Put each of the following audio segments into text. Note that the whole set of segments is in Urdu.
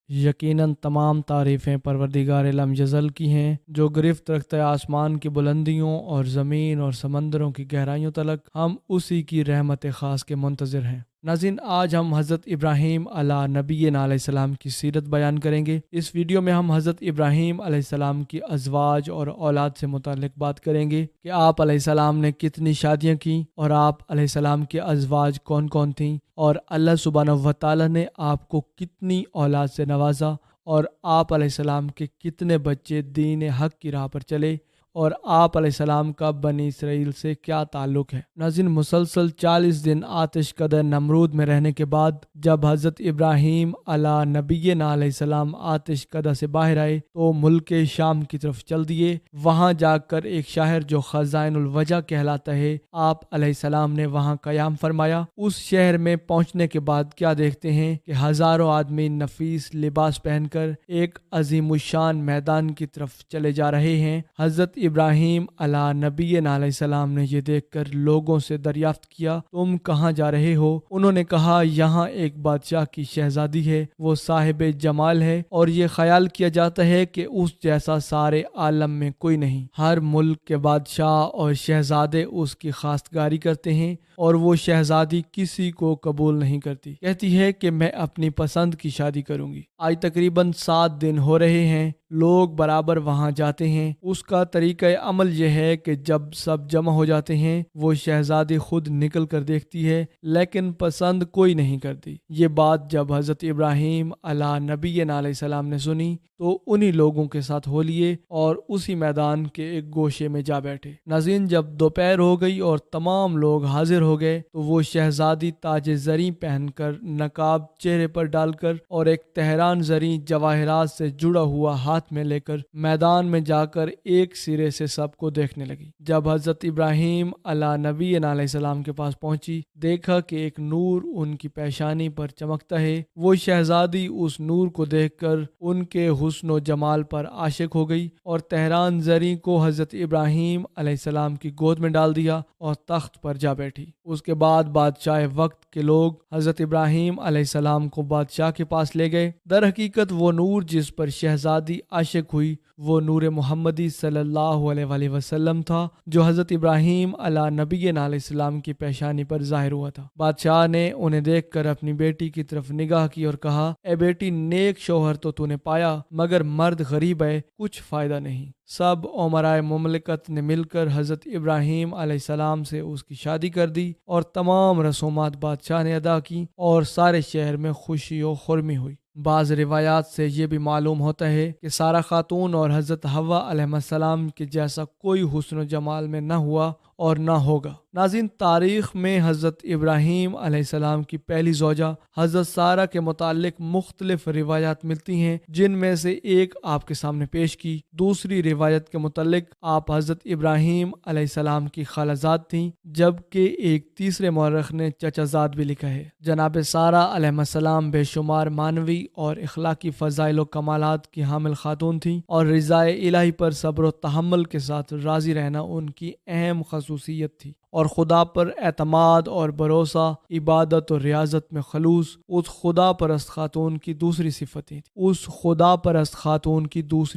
یقیناً تمام تعریفیں پروردگار عالم جزل کی ہیں، جو گرفت رکھتا ہے آسمان کی بلندیوں اور زمین اور سمندروں کی گہرائیوں تلک۔ ہم اسی کی رحمت خاص کے منتظر ہیں۔ ناظرین، آج ہم حضرت ابراہیم علیہ نبینا علیہ السلام کی سیرت بیان کریں گے۔ اس ویڈیو میں ہم حضرت ابراہیم علیہ السلام کی ازواج اور اولاد سے متعلق بات کریں گے کہ آپ علیہ السلام نے کتنی شادیاں کی اور آپ علیہ السلام کی ازواج کون کون تھیں، اور اللہ سبحانہ و تعالیٰ نے آپ کو کتنی اولاد سے نوازا، اور آپ علیہ السلام کے کتنے بچے دین حق کی راہ پر چلے، اور آپ علیہ السلام کا بنی اسرائیل سے کیا تعلق ہے۔ ناظرین، مسلسل 40 دن آتش کدہ نمرود میں رہنے کے بعد جب حضرت ابراہیم علیہ نبینا علیہ السلام آتش کدہ سے باہر آئے تو ملک شام کی طرف چل دیے۔ وہاں جا کر ایک شہر جو خزائن الوجہ کہلاتا ہے، آپ علیہ السلام نے وہاں قیام فرمایا۔ اس شہر میں پہنچنے کے بعد کیا دیکھتے ہیں کہ ہزاروں آدمی نفیس لباس پہن کر ایک عظیم الشان میدان کی طرف چلے جا رہے ہیں۔ حضرت ابراہیم علیہ نبینا علیہ السلام نے یہ دیکھ کر لوگوں سے دریافت کیا، تم کہاں جا رہے ہو؟ انہوں نے کہا، یہاں ایک بادشاہ کی شہزادی ہے، وہ صاحب جمال ہے اور یہ خیال کیا جاتا ہے کہ اس جیسا سارے عالم میں کوئی نہیں۔ ہر ملک کے بادشاہ اور شہزادے اس کی خواستگاری کرتے ہیں اور وہ شہزادی کسی کو قبول نہیں کرتی، کہتی ہے کہ میں اپنی پسند کی شادی کروں گی۔ آج تقریباً 7 دن ہو رہے ہیں، لوگ برابر وہاں جاتے ہیں۔ اس کا طریقہ عمل یہ ہے کہ جب سب جمع ہو جاتے ہیں وہ شہزادی خود نکل کر دیکھتی ہے، لیکن پسند کوئی نہیں کرتی۔ یہ بات جب حضرت ابراہیم علیہ نبینا علیہ السلام نے سنی تو انہی لوگوں کے ساتھ ہو لیے اور اسی میدان کے ایک گوشے میں جا بیٹھے۔ ناظرین، جب دوپہر ہو گئی اور تمام لوگ حاضر ہو گئے تو وہ شہزادی تاج زریں پہن کر، نقاب چہرے پر ڈال کر اور ایک تہران زریں جواہرات سے جڑا ہوا ہاتھ میں لے کر میدان میں جا کر ایک سرے سے سب کو دیکھنے لگی۔ جب حضرت ابراہیم علیہ نبینا علیہ السلام کے پاس پہنچی، دیکھا کہ ایک نور ان کی پیشانی پر چمکتا ہے۔ وہ شہزادی اس نور کو دیکھ کر ان کے حسن و جمال پر عاشق ہو گئی اور تہران زریں کو حضرت ابراہیم علیہ السلام کی گود میں ڈال دیا اور تخت پر جا بیٹھی۔ اس کے بعد بادشاہ وقت کے لوگ حضرت ابراہیم علیہ السلام کو بادشاہ کے پاس لے گئے۔ در حقیقت وہ نور جس پر شہزادی عاشق ہوئی وہ نور محمدی صلی اللہ علیہ وآلہ وسلم تھا، جو حضرت ابراہیم علیہ نبینا علیہ السلام کی پیشانی پر ظاہر ہوا تھا۔ بادشاہ نے انہیں دیکھ کر اپنی بیٹی کی طرف نگاہ کی اور کہا، اے بیٹی، نیک شوہر تو نے پایا مگر مرد غریب ہے، کچھ فائدہ نہیں۔ سب امرائے مملکت نے مل کر حضرت ابراہیم علیہ السلام سے اس کی شادی کر دی اور تمام رسومات بادشاہ نے ادا کی اور سارے شہر میں خوشی و خرمی ہوئی۔ بعض روایات سے یہ بھی معلوم ہوتا ہے کہ سارہ خاتون اور حضرت حوا علیہ السلام کے جیسا کوئی حسن و جمال میں نہ ہوا اور نہ ہوگا۔ ناظرین، تاریخ میں حضرت ابراہیم علیہ السلام کی پہلی زوجہ حضرت سارہ کے متعلق مختلف روایات ملتی ہیں، جن میں سے ایک آپ کے سامنے پیش کی۔ دوسری روایت کے متعلق آپ حضرت ابراہیم علیہ السلام کی خالہ زاد تھیں، جبکہ ایک تیسرے مورخ نے چچا زاد بھی لکھا ہے۔ جناب سارہ علیہ السلام بے شمار معنوی اور اخلاقی فضائل و کمالات کی حامل خاتون تھیں اور رضائے الہی پر صبر و تحمل کے ساتھ راضی رہنا ان کی اہم خصوصیت تھی، اور خدا پر اعتماد اور بھروسہ، عبادت اور ریاضت میں خلوص اس خدا پرست خاتون کی دوسری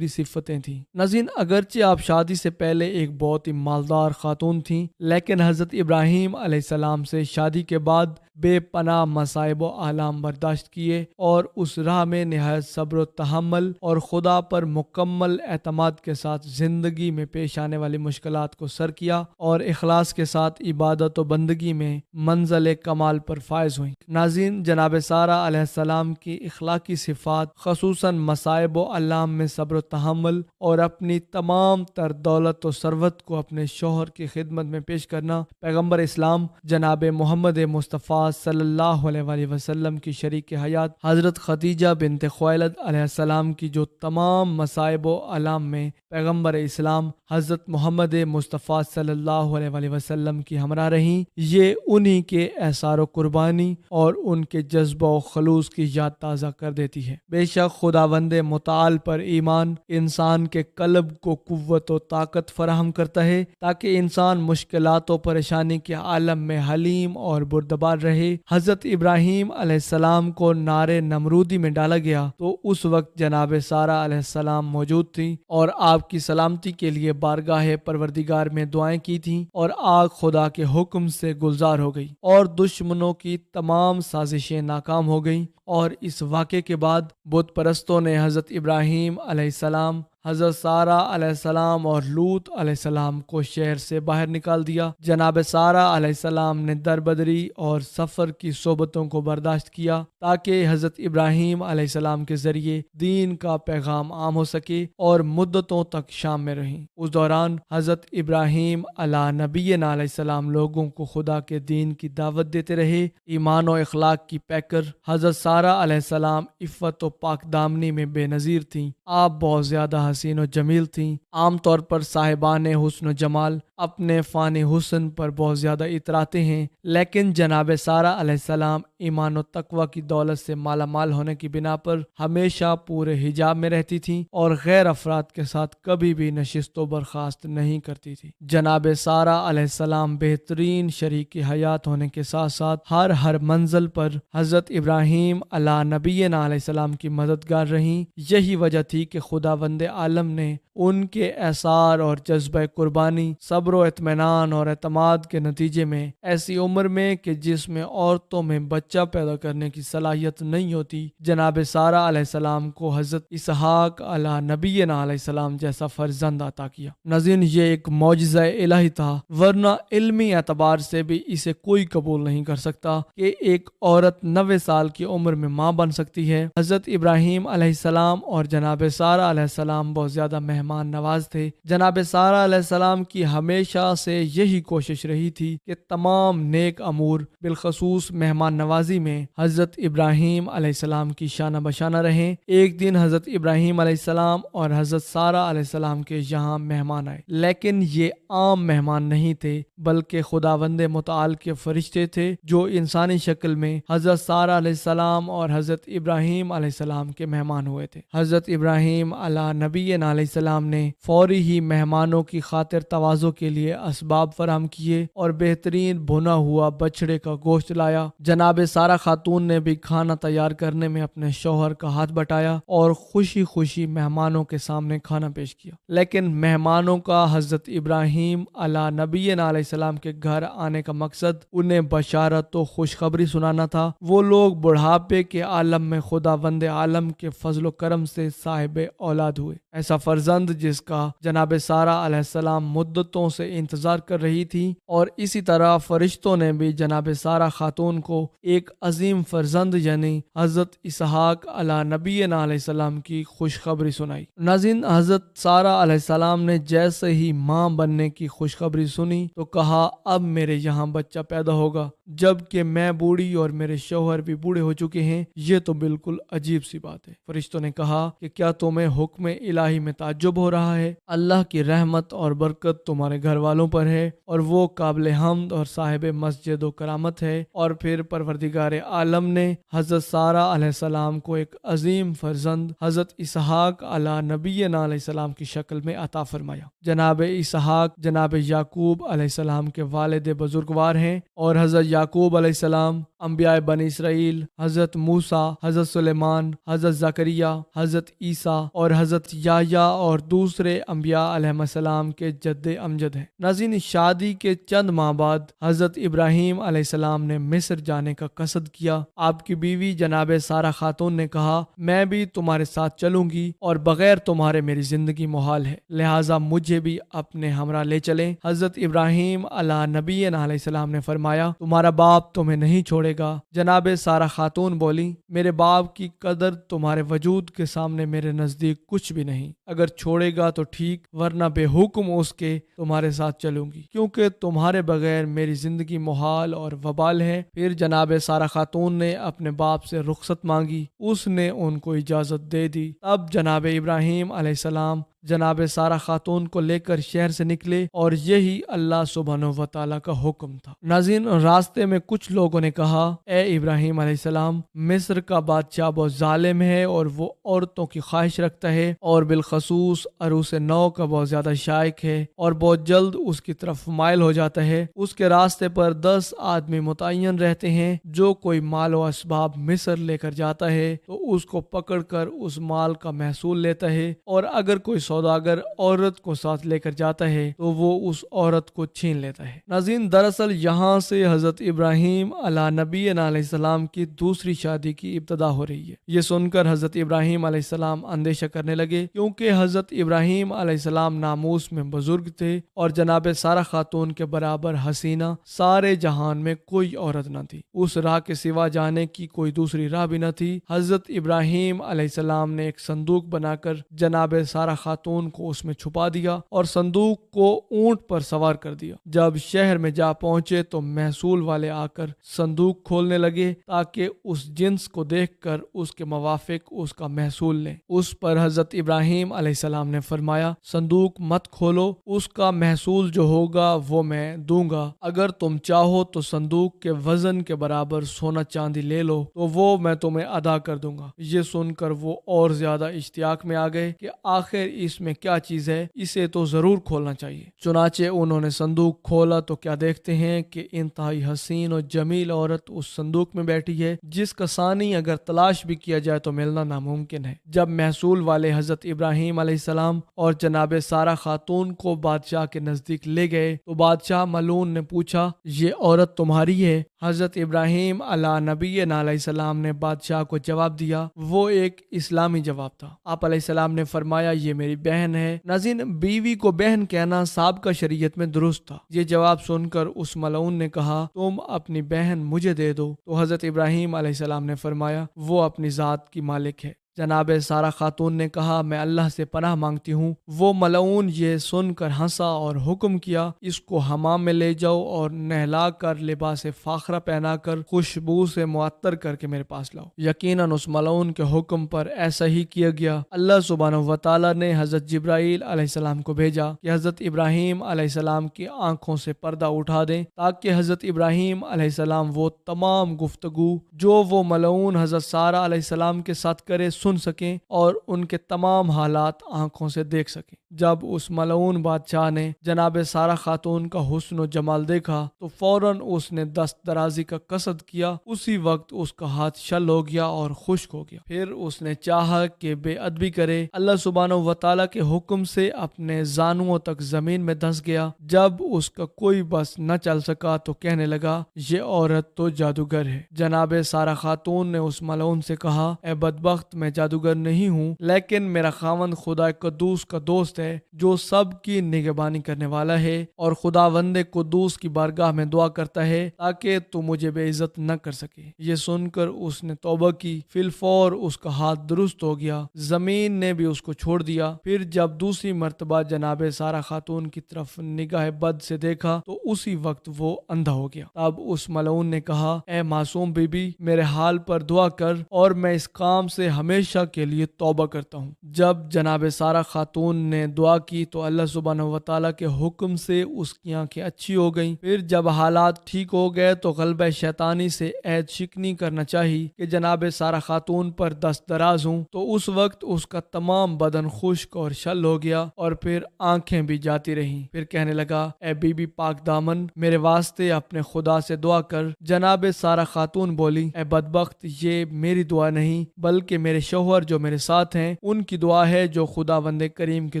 صفتیں تھیں۔ ناظرین، اگرچہ آپ شادی سے پہلے ایک بہت ہی مالدار خاتون تھیں، لیکن حضرت ابراہیم علیہ السلام سے شادی کے بعد بے پناہ مصائب و آلام برداشت کیے اور اس راہ میں نہایت صبر و تحمل اور خدا پر مکمل اعتماد کے ساتھ زندگی میں پیش آنے والی مشکلات کو سر کیا اور اخلاص کے ساتھ عبادت و بندگی میں منزل کمال پر فائز ہوئیں۔ ناظرین، جناب سارہ علیہ السلام کی اخلاقی صفات، خصوصاً مصائب و آلام میں صبر و تحمل اور اپنی تمام تر دولت و ثروت کو اپنے شوہر کی خدمت میں پیش کرنا، پیغمبر اسلام جناب محمد مصطفیٰ صلی اللہ علیہ وآلہ وسلم کی شریک حیات حضرت خدیجہ بنت خویلد علیہ السلام کی جو تمام مصائب و آلام میں پیغمبر اسلام حضرت محمد مصطفیٰ صلی اللہ علیہ وسلم کی ہمراہ رہیں، یہ انہی کے احسار و قربانی اور ان کے جذبہ و خلوص کی یاد تازہ کر دیتی ہے۔ بے شک خداوند متعال پر ایمان انسان کے قلب کو قوت و طاقت فراہم کرتا ہے تاکہ انسان مشکلات و پریشانی کے عالم میں حلیم اور بردبار رہے۔ حضرت ابراہیم علیہ السلام کو نار نمرودی میں ڈالا گیا تو اس وقت جناب سارہ علیہ السلام موجود تھیں اور آپ کی سلامتی کے لیے بارگاہ پروردگار میں دعائیں کی تھیں، اور آگ خدا کے حکم سے گلزار ہو گئی اور دشمنوں کی تمام سازشیں ناکام ہو گئیں۔ اور اس واقعے کے بعد بت پرستوں نے حضرت ابراہیم علیہ السلام، حضرت سارہ علیہ السلام اور لوط علیہ السلام کو شہر سے باہر نکال دیا۔ جناب سارہ علیہ السلام نے دربدری اور سفر کی صحبتوں کو برداشت کیا تاکہ حضرت ابراہیم علیہ السلام کے ذریعے دین کا پیغام عام ہو سکے، اور مدتوں تک شام میں رہیں۔ اس دوران حضرت ابراہیم علیہ نبینا علیہ السلام لوگوں کو خدا کے دین کی دعوت دیتے رہے۔ ایمان و اخلاق کی پیکر حضرت سارہ علیہ السلام عفت و پاک دامنی میں بے نظیر تھیں۔ آپ بہت زیادہ حسین و جمیل تھیں۔ عام طور پر صاحبان حسن و جمال اپنے فانی حسن پر بہت زیادہ اتراتے ہیں، لیکن جناب سارہ علیہ السلام ایمان و تقوی کی دولت سے مالا مال ہونے کی بنا پر ہمیشہ پورے حجاب میں رہتی تھیں اور غیر افراد کے ساتھ کبھی بھی نشست و برخاست نہیں کرتی تھی۔ جناب سارہ علیہ السلام بہترین شریک حیات ہونے کے ساتھ ساتھ ہر منزل پر حضرت ابراہیم علیہ نبینا علیہ السلام کی مددگار رہیں۔ یہی وجہ تھی کہ خداوند عالم نے ان کے احسار اور جذبہ قربانی، صبر و اطمینان اور اعتماد کے نتیجے میں ایسی عمر میں کہ جس میں عورتوں میں بچہ پیدا کرنے کی صلاحیت نہیں ہوتی، جناب سارہ علیہ السلام کو حضرت اسحاق علیہ نبینا علیہ السلام جیسا فرزند عطا کیا۔ ناظرین، یہ ایک معجزہ الہی تھا، ورنہ علمی اعتبار سے بھی اسے کوئی قبول نہیں کر سکتا کہ ایک عورت 90 سال کی عمر میں ماں بن سکتی ہے۔ حضرت ابراہیم علیہ السلام اور جناب سارہ علیہ السلام بہت زیادہ مہمان نواز تھے۔ جناب سارہ علیہ السلام کی ہمیشہ سے یہی کوشش رہی تھی کہ تمام نیک امور بالخصوص مہمان نوازی میں حضرت ابراہیم علیہ السلام کی شانہ بشانہ رہیں۔ ایک دن حضرت ابراہیم علیہ السلام اور حضرت سارہ علیہ السلام کے یہاں مہمان آئے، لیکن یہ عام مہمان نہیں تھے بلکہ خداوند متعال کے فرشتے تھے جو انسانی شکل میں حضرت سارہ علیہ السلام اور حضرت ابراہیم علیہ السلام کے مہمان ہوئے تھے۔ حضرت ابراہیم علیہ نبینا علیہ السلام نے فوری ہی مہمانوں کی خاطر تواضع کے لیے اسباب فراہم کیے اور بہترین بھنا ہوا بچڑے کا گوشت لایا۔ جناب سارہ خاتون نے بھی کھانا تیار کرنے میں اپنے شوہر کا ہاتھ بٹایا اور خوشی خوشی مہمانوں کے سامنے کھانا پیش کیا، لیکن مہمانوں کا حضرت ابراہیم علیہ نبینا علیہ السلام کے گھر آنے کا مقصد انہیں بشارت و خوشخبری سنانا تھا۔ وہ لوگ بڑھاپے کے عالم میں خداوند عالم کے فضل و کرم سے صاحب اولاد ہوئے، ایسا فرزند جس کا جناب سارہ علیہ السلام مدتوں سے انتظار کر رہی تھی، اور اسی طرح فرشتوں نے بھی جناب سارہ خاتون کو ایک عظیم فرزند یعنی حضرت اسحاق علیہ نبینا علیہ السلام کی خوشخبری سنائی۔ ناظرین، حضرت سارہ علیہ السلام نے جیسے ہی ماں بننے کی خوشخبری سنی تو کہا، اب میرے یہاں بچہ پیدا ہوگا جب کہ میں بوڑھی اور میرے شوہر بھی بوڑھے ہو چکے ہیں، یہ تو بالکل عجیب سی بات ہے۔ فرشتوں نے کہا کہ کیا تمہیں حکم الہی میں تعجب ہو رہا ہے؟ اللہ کی رحمت اور برکت تمہارے گھر والوں پر ہے اور وہ قابل حمد اور صاحب مسجد و کرامت ہے۔ اور پھر پروردگار عالم نے حضرت سارہ علیہ السلام کو ایک عظیم فرزند حضرت اسحاق علیہ نبینا علیہ السلام کی شکل میں عطا فرمایا۔ جناب اسحاق جناب یعقوب علیہ السلام کے والد بزرگوار ہیں، اور حضرت یعقوب علیہ السلام انبیاء بنی اسرائیل، حضرت موسیٰ، حضرت سلیمان، حضرت زکریا، حضرت عیسیٰ اور حضرت یحییٰ اور دوسرے انبیاء علیہ السلام کے جد امجد ہیں۔ ناظرین، شادی کے چند ماہ بعد حضرت ابراہیم علیہ السلام نے مصر جانے کا قصد کیا۔ آپ کی بیوی جناب سارہ خاتون نے کہا، میں بھی تمہارے ساتھ چلوں گی اور بغیر تمہارے میری زندگی محال ہے، لہٰذا مجھے بھی اپنے ہمراہ لے چلیں۔ حضرت ابراہیم علیہ نبینا علیہ السلام نے فرمایا، تمہارا باپ تمہیں نہیں چھوڑے گا۔ جناب سارہ خاتون بولی، میرے باپ کی قدر تمہارے وجود کے سامنے میرے نزدیک کچھ بھی نہیں، اگر چھوڑے گا تو ٹھیک، ورنہ بے حکم اس کے تمہارے ساتھ چلوں گی، کیونکہ تمہارے بغیر میری زندگی محال اور وبال ہے۔ پھر جناب سارہ خاتون نے اپنے باپ سے رخصت مانگی، اس نے ان کو اجازت دے دی۔ اب جناب ابراہیم علیہ السلام جناب سارہ خاتون کو لے کر شہر سے نکلے اور یہی اللہ سبحانہ و تعالیٰ کا حکم تھا۔ ناظرین، راستے میں کچھ لوگوں نے کہا، اے ابراہیم علیہ السلام، مصر کا بادشاہ بہت ظالم ہے اور وہ عورتوں کی خواہش رکھتا ہے اور بالخصوص عروس نو کا بہت زیادہ شائق ہے اور بہت جلد اس کی طرف مائل ہو جاتا ہے۔ اس کے راستے پر 10 آدمی متعین رہتے ہیں، جو کوئی مال و اسباب مصر لے کر جاتا ہے تو اس کو پکڑ کر اس مال کا محصول لیتا ہے، اور اگر کوئی سوداگر عورت کو ساتھ لے کر جاتا ہے تو وہ اس عورت کو چھین لیتا ہے۔ ناظرین، دراصل یہاں سے حضرت ابراہیم علیہ نبی علیہ السلام کی دوسری شادی کی ابتدا ہو رہی ہے۔ یہ سن کر حضرت ابراہیم علیہ السلام اندیشہ کرنے لگے، کیونکہ حضرت ابراہیم علیہ السلام ناموس میں بزرگ تھے اور جناب سارہ خاتون کے برابر حسینہ سارے جہان میں کوئی عورت نہ تھی۔ اس راہ کے سوا جانے کی کوئی دوسری راہ بھی نہ تھی۔ حضرت ابراہیم علیہ السلام نے ایک صندوق بنا کر جناب سارہ خاتون کو اس میں چھپا دیا اور صندوق کو اونٹ پر سوار کر دیا۔ جب شہر میں جا پہنچے تو محصول والے آ کر صندوق کھولنے لگے تاکہ اس جنس کو دیکھ کر اس کے موافق اس کا محصول لیں۔ اس پر حضرت ابراہیم علیہ السلام نے فرمایا، صندوق مت کھولو، اس کا محصول جو ہوگا وہ میں دوں گا۔ اگر تم چاہو تو صندوق کے وزن کے برابر سونا چاندی لے لو تو وہ میں تمہیں ادا کر دوں گا۔ یہ سن کر وہ اور زیادہ اشتیاق میں آ گئے کہ آخر اس میں کیا چیز ہے، اسے تو ضرور کھولنا چاہیے۔ چنانچہ انہوں نے صندوق کھولا تو کیا دیکھتے ہیں کہ انتہائی حسین اور جمیل عورت اس صندوق میں بیٹھی ہے، جس کا ثانی اگر تلاش بھی کیا جائے تو ملنا ناممکن ہے۔ جب محصول والے حضرت ابراہیم علیہ السلام اور جناب سارہ خاتون کو بادشاہ کے نزدیک لے گئے تو بادشاہ ملعون نے پوچھا، یہ عورت تمہاری ہے؟ حضرت ابراہیم علیہ نبی علیہ السلام نے بادشاہ کو جواب دیا، وہ ایک اسلامی جواب تھا۔ آپ علیہ السلام نے فرمایا، یہ میری بہن ہے۔ ناظرین، بیوی کو بہن کہنا سابقہ شریعت میں درست تھا۔ یہ جواب سن کر اس ملعون نے کہا، تم اپنی بہن مجھے دے دو۔ تو حضرت ابراہیم علیہ السلام نے فرمایا، وہ اپنی ذات کی مالک ہے۔ جناب سارہ خاتون نے کہا، میں اللہ سے پناہ مانگتی ہوں۔ وہ ملعون یہ سن کر ہنسا اور حکم کیا، اس کو حمام میں لے جاؤ اور نہلا کر لباس فاخرہ پہنا کر خوشبو سے معطر کر کے میرے پاس لاؤ۔ یقیناً اس ملعون کے حکم پر ایسا ہی کیا گیا۔ اللہ سبحانہ و تعالیٰ نے حضرت جبرائیل علیہ السلام کو بھیجا کہ حضرت ابراہیم علیہ السلام کی آنکھوں سے پردہ اٹھا دیں تاکہ حضرت ابراہیم علیہ السلام وہ تمام گفتگو جو وہ ملعون حضرت سارہ علیہ السلام کے ساتھ کرے سن سکیں اور ان کے تمام حالات آنکھوں سے دیکھ سکیں۔ جب اس ملعون بادشاہ نے جناب سارہ خاتون کا حسن و جمال دیکھا تو فوراً اس نے دست درازی کا قصد کیا۔ اسی وقت اس کا ہاتھ شل ہو گیا اور خشک ہو گیا۔ پھر اس نے چاہا کہ بے ادبی کرے۔ اللہ سبحانہ و تعالیٰ کے حکم سے اپنے زانوؤں تک زمین میں دھنس گیا۔ جب اس کا کوئی بس نہ چل سکا تو کہنے لگا، یہ عورت تو جادوگر ہے۔ جناب سارہ خاتون نے اس ملعون سے کہا، اے بدبخت، میں جادوگر نہیں ہوں، لیکن میرا خاوند خدا قدوس کا دوست ہے جو سب کی نگہبانی کرنے والا ہے، اور خداوند قدوس کی بارگاہ میں دعا کرتا ہے تاکہ تو مجھے بے عزت نہ کر سکے۔ یہ سن کر اس نے توبہ کی۔ فی الفور اس کا ہاتھ درست ہو گیا، زمین نے بھی اس کو چھوڑ دیا۔ پھر جب دوسری مرتبہ جناب سارہ خاتون کی طرف نگاہ بد سے دیکھا تو اسی وقت وہ اندھا ہو گیا۔ تب اس ملعون نے کہا، اے معصوم بی بی، میرے حال پر دعا کر اور میں اس کام سے ہمیشہ کے لیے توبہ کرتا ہوں۔ جب جناب سارہ خاتون نے دعا کی تو اللہ سبحانہ و تعالیٰ کے حکم سے اس کی آنکھیں اچھی ہو گئیں۔ پھر جب حالات ٹھیک ہو گئے تو غلبہ شیطانی سے عہد شکنی کرنا چاہی کہ جناب سارہ خاتون پر دست دراز ہوں، تو اس وقت اس کا تمام بدن خشک اور شل ہو گیا اور پھر آنکھیں بھی جاتی رہیں۔ پھر کہنے لگا، اے بی بی پاک دامن، میرے واسطے اپنے خدا سے دعا کر۔ جناب سارہ خاتون بولی، اے بدبخت، یہ میری دعا نہیں بلکہ میرے شوہر جو میرے ساتھ ہیں ان کی دعا ہے، جو خداوند کریم کے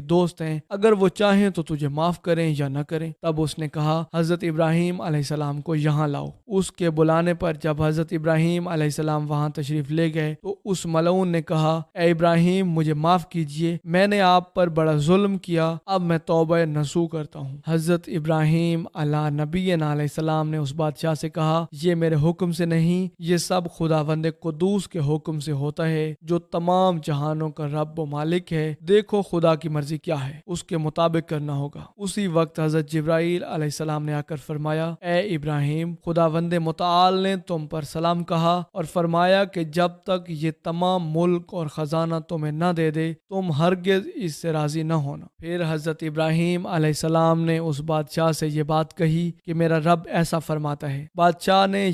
دوست ہیں، اگر وہ چاہیں تو تجھے معاف کریں یا نہ کریں۔ تب اس نے کہا، حضرت ابراہیم علیہ السلام کو یہاں لاؤ۔ اس کے بلانے پر جب حضرت ابراہیم علیہ السلام وہاں تشریف لے گئے تو اس ملعون نے کہا، اے ابراہیم، مجھے معاف کیجئے، میں نے آپ پر بڑا ظلم کیا، اب میں توبہ نصوح کرتا ہوں۔ حضرت ابراہیم علیہ نبی علیہ السلام نے اس بادشاہ سے کہا، یہ میرے حکم سے نہیں، یہ سب خداوند قدوس کے حکم سے ہوتا ہے جو جو تمام جہانوں کا رب و مالک ہے، دیکھو خدا کی مرضی کیا ہے، اس کے مطابق کرنا ہوگا۔ اسی وقت حضرت جبرائیل علیہ السلام نے آ کر فرمایا، اے ابراہیم، خداوند متعال نے تم پر سلام کہا اور فرمایا کہ جب تک یہ تمام ملک اور خزانہ تمہیں نہ دے دے تم ہرگز اس سے راضی نہ ہونا۔ پھر حضرت ابراہیم علیہ السلام نے اس بادشاہ سے یہ بات کہی کہ میرا رب ایسا فرماتا ہے۔ بادشاہ نے